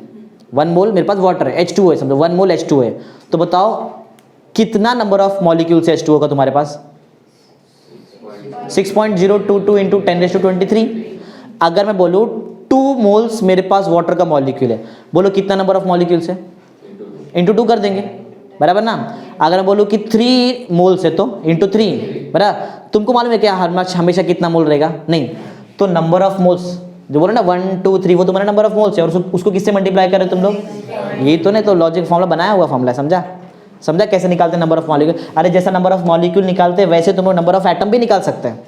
A: 1 मोल मेरे पास वाटर है, H2O है, समझो 1 मोल H2O है, तो बताओ कितना नंबर ऑफ मॉलिक्यूल्स है H2O का तुम्हारे पास, 6.022 इंटू 10⁻23। अगर मैं बोलूँ 2 मोल्स मेरे पास वाटर का मॉलिक्यूल है, बोलो कितना नंबर ऑफ मॉलिक्यूल्स है, इंटू 2 कर देंगे, बराबर ना। अगर मैं बोलूँ कि 3 मोल्स है तो इंटू 3, बराबर। तुमको मालूम है क्या हमेशा कितना मोल रहेगा, नहीं, तो नंबर ऑफ मोल्स जो बोलो ना 1 2 3 वो तुम्हारा नंबर ऑफ मोल्स है, और उसको किससे मल्टीप्लाई कर रहे हो तुम लोग, यही तो नहीं, तो लॉजिक फॉर्मूला बनाया हुआ फॉर्मूला है, समझा। समझा कैसे निकालते हैं नंबर ऑफ मॉलिक्यूल, अरे जैसा नंबर ऑफ मॉलिक्यूल निकालते हैं वैसे तुम लोग नंबर ऑफ एटम भी निकाल सकते हैं,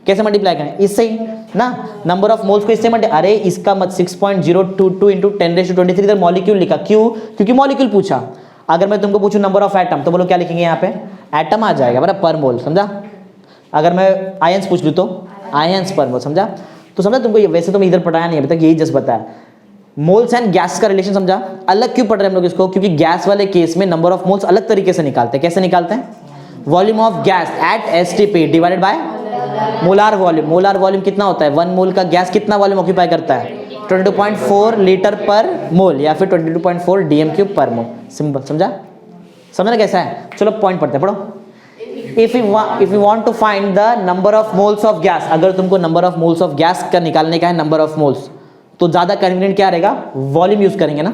A: कैसे मल्टीप्लाई करें, इससे ही ना, नंबर ऑफ मोल्स को इससे मल्टीप्लाई, अरे इसका मत 6.022 इंटू 10⁻23 इधर मॉलिक्यूल लिखा, क्यों, क्योंकि मॉलिक्यूल पूछा। अगर मैं तुमको पूछूं नंबर ऑफ एटम तो बोलो क्या लिखेंगे यहाँ पे, एटम आ जाएगा, बराबर, पर मोल, समझा। अगर मैं आयंस पूछ लूँ तो आयंस पर मोल, समझा। तो समझा तुमको, वैसे तो मैं इधर पढ़ाया नहीं अभी तक, यही जस्ट बताया, मोल्स एंड गैस का रिलेशन समझा। अलग क्यों पढ़ रहे हैं हम लोग इसको, क्योंकि गैस वाले केस में नंबर ऑफ मोल्स अलग तरीके से निकालते हैं, कैसे निकालते हैं, volume of gas at STP divided by molar volume. Molar volume कितना होता है, 1 मोल का गैस कितना वॉल्यूम ऑक्यूपाई करता है, 22.4 लीटर पर मोल या फिर 22.4 DM क्यूब पर मोल, सिंपल, समझा। समझना कैसा है, चलो पॉइंट पढ़ते हैं, पढ़ो। If you want to find the number of moles of gas, अगर तुमको number of moles of gas का निकालने का है, नंबर ऑफ मोल्स, तो ज्यादा कन्वीनियंट क्या रहेगा, वॉल्यूम यूज करेंगे ना,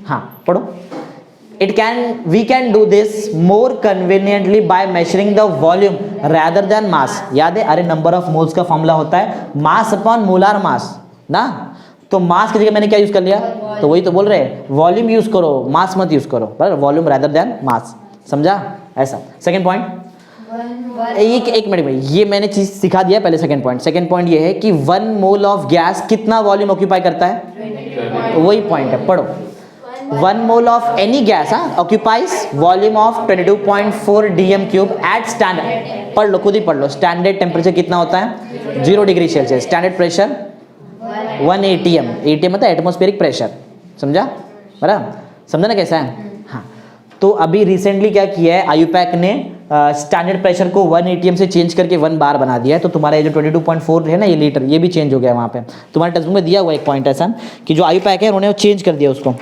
A: हाँ, पढ़ो। we can do this more conveniently by measuring the volume rather than mass. याद है, अरे नंबर ऑफ मोल्स का फॉर्मूला होता है मास अपॉन मोलार मास ना, तो मास की जगह मैंने क्या यूज कर लिया, तो वही तो बोल रहे हैं वॉल्यूम यूज करो, मास मत यूज करो, बराबर, वॉल्यूम रादर देन मास, समझा ऐसा. सेकंड पॉइंट, एक मिनट में ये मैंने चीज सिखा दिया पहले. सेकंड पॉइंट ये है कि 1 मोल ऑफ गैस कितना वॉल्यूम ऑक्यूपाई करता है, वही पॉइंट है, पढ़ो. 1 mole of any gas occupies volume of 22.4 dm³ at standard, पढ़ लो, खुद ही पढ़ लो. स्टैंडर्ड टेम्परेचर कितना होता है 0 degree Celsius, standard pressure 1 atm, atm मतलब एटमॉस्फेरिक प्रेशर, समझा, बराबर, समझा ना कैसा है. हाँ, तो अभी रिसेंटली क्या किया है आयुपैक ने, स्टैंडर्ड प्रेशर को 1 atm से चेंज करके 1 बार बना दिया है. तो तुम्हारा ये जो 22.4 है ना ये लीटर, ये भी चेंज हो गया वहाँ पे. तुम्हारे टेक्स्ट बुक में दिया हुआ एक पॉइंट ऐसा कि जो आयुपैक है उन्होंने वो चेंज कर दिया उसको,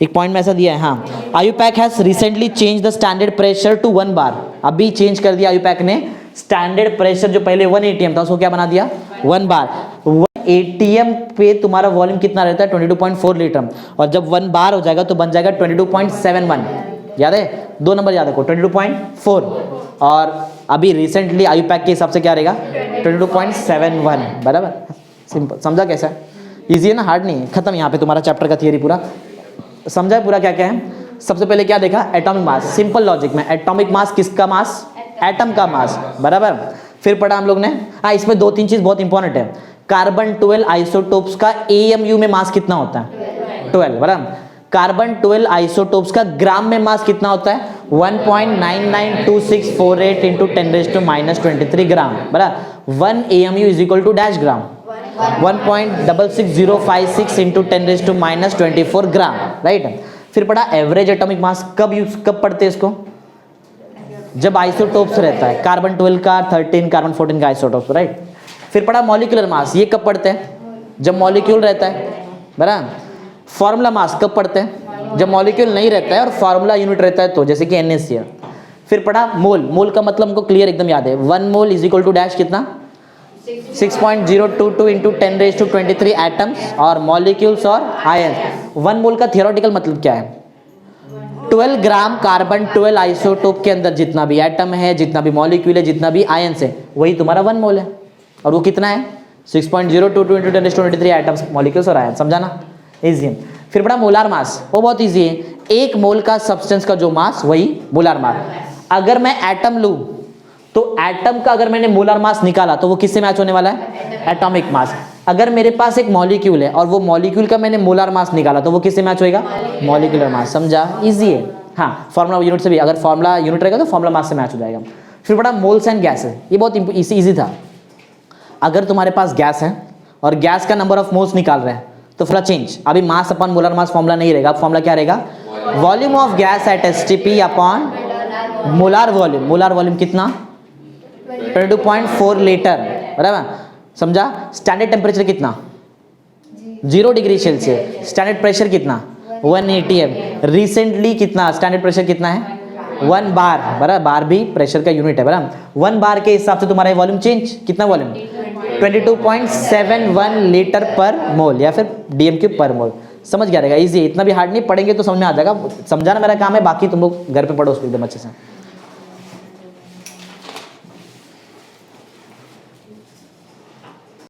A: एक पॉइंट में ऐसा दिया है. हाँ, IUPAC has recently change the standard pressure to 1 bar, अभी चेंज कर दिया आयुपैक ने. स्टैंडर्ड प्रेशर जो पहले 1 atm था उसको क्या बना दिया 1 बार. 1 atm पे तुम्हारा वॉल्यूम कितना रहता है 22.4 लीटर, और जब 1 बार हो जाएगा तो बन जाएगा 22.71. याद है, 2 नंबर याद रखो, 22.4, और अभी रिसेंटली आयुपैक के हिसाब से क्या रहेगा 22.71, बराबर, सिंपल, समझा कैसा है, इजी है ना, हार्ड नहीं है. खत्म यहाँ पे तुम्हारा चैप्टर का थियरी पूरा समझा है. पूरा क्या क्या है, सबसे पहले क्या देखा, एटॉमिक मास. सिंपल लॉजिक में एटॉमिक मास किसका मास, एटम का मास, बराबर. फिर पढ़ा हम लोग ने, हाँ इसमें 2-3 चीज बहुत इंपॉर्टेंट है. कार्बन 12 आइसोटोप्स का AMU में मास कितना होता है 12, बराबर. कार्बन 12 आइसोटोप्स का ग्राम में मास कितना होता है 1.992648 इंटू 10⁻⁻23 ग्राम, बराबर. 1 AMU is equal to dash gram, 1.66056 into 10⁻⁻24 gram, right. फिर पढ़ा एवरेज एटॉमिक मास, कब पढ़ते हैं इसको, जब आइसोटोप्स रहता है, कार्बन 12 का 13, कार्बन 14 का आइसोटोप्स, राइट. फिर पढ़ा मॉलिक्यूलर मास, ये कब पढ़ते हैं, जब मॉलिक्यूल रहता है, बराबर. फॉर्मूला मास कब पढ़ते हैं, जब मॉलिक्यूल नहीं रहता है और फॉर्मूला यूनिट रहता है, तो जैसे कि NaCl. फिर पढ़ा मोल, मोल का मतलब हमको क्लियर एकदम याद है, 1 mole is equal to dash कितना 6.022 इंटू 10⁻23 एटम्स और मॉलिक्यूल्स और आयन. 1 मोल का थियोरेटिकल मतलब क्या है, 12 ग्राम कार्बन 12 आइसोटोप के अंदर जितना भी एटम है, जितना भी मॉलिक्यूल है, जितना भी आयन्स है, वही तुम्हारा 1 मोल है. और वो कितना है 6.022 इंटू 10⁻23 एटम्स, मॉलिक्यूल्स और आयन, समझा ना, इजी है. फिर बड़ा मोलार मास, वो बहुत इजी है, 1 मोल का सब्सटेंस का जो मास वही मोलार मास. अगर मैं एटम लूं तो एटम का अगर मैंने मोलार मास निकाला तो वो किससे मैच होने वाला है, एटॉमिक मास. अगर मेरे पास एक मॉलिक्यूल है और वो मॉलिक्यूल का मैंने मोलार मास निकाला तो वो किससे मैच होएगा, मॉलिक्यूलर मास, समझा, इजी है. हाँ, फॉर्मूला यूनिट से भी, अगर फॉर्मूला यूनिट रहेगा तो फॉर्मूला मास से मैच हो जाएगा. फिर बड़ा मोल्स एंड गैसेस, ये बहुत इजी था. अगर तुम्हारे पास गैस है और गैस का नंबर ऑफ मोल्स निकाल रहे हैं तो फॉर्मूला चेंज, अभी mass upon molar mass formula नहीं रहेगा, फॉर्मूला क्या रहेगा, volume of gas at STP upon molar volume. Molar volume कितना 22.4 लीटर, बराबर, समझा. स्टैंडर्ड टेम्परेचर कितना 0 डिग्री सेल्सियस, स्टैंडर्ड प्रेशर कितना 1 atm. रिसेंटली कितना स्टैंडर्ड प्रेशर कितना है 1 बार, बराबर, बार भी प्रेशर का यूनिट है, बराबर. 1 बार के हिसाब से तुम्हारा वॉल्यूम चेंज, कितना वॉल्यूम 22.71 लीटर पर मोल या फिर dm³ पर मोल. समझ गया रहेगा, इजी, इतना भी हार्ड नहीं, पढ़ेंगे तो समझ में आ जाएगा. समझाना मेरा काम है, बाकी तुम लोग घर पे पढ़ो उसको एकदम अच्छे से.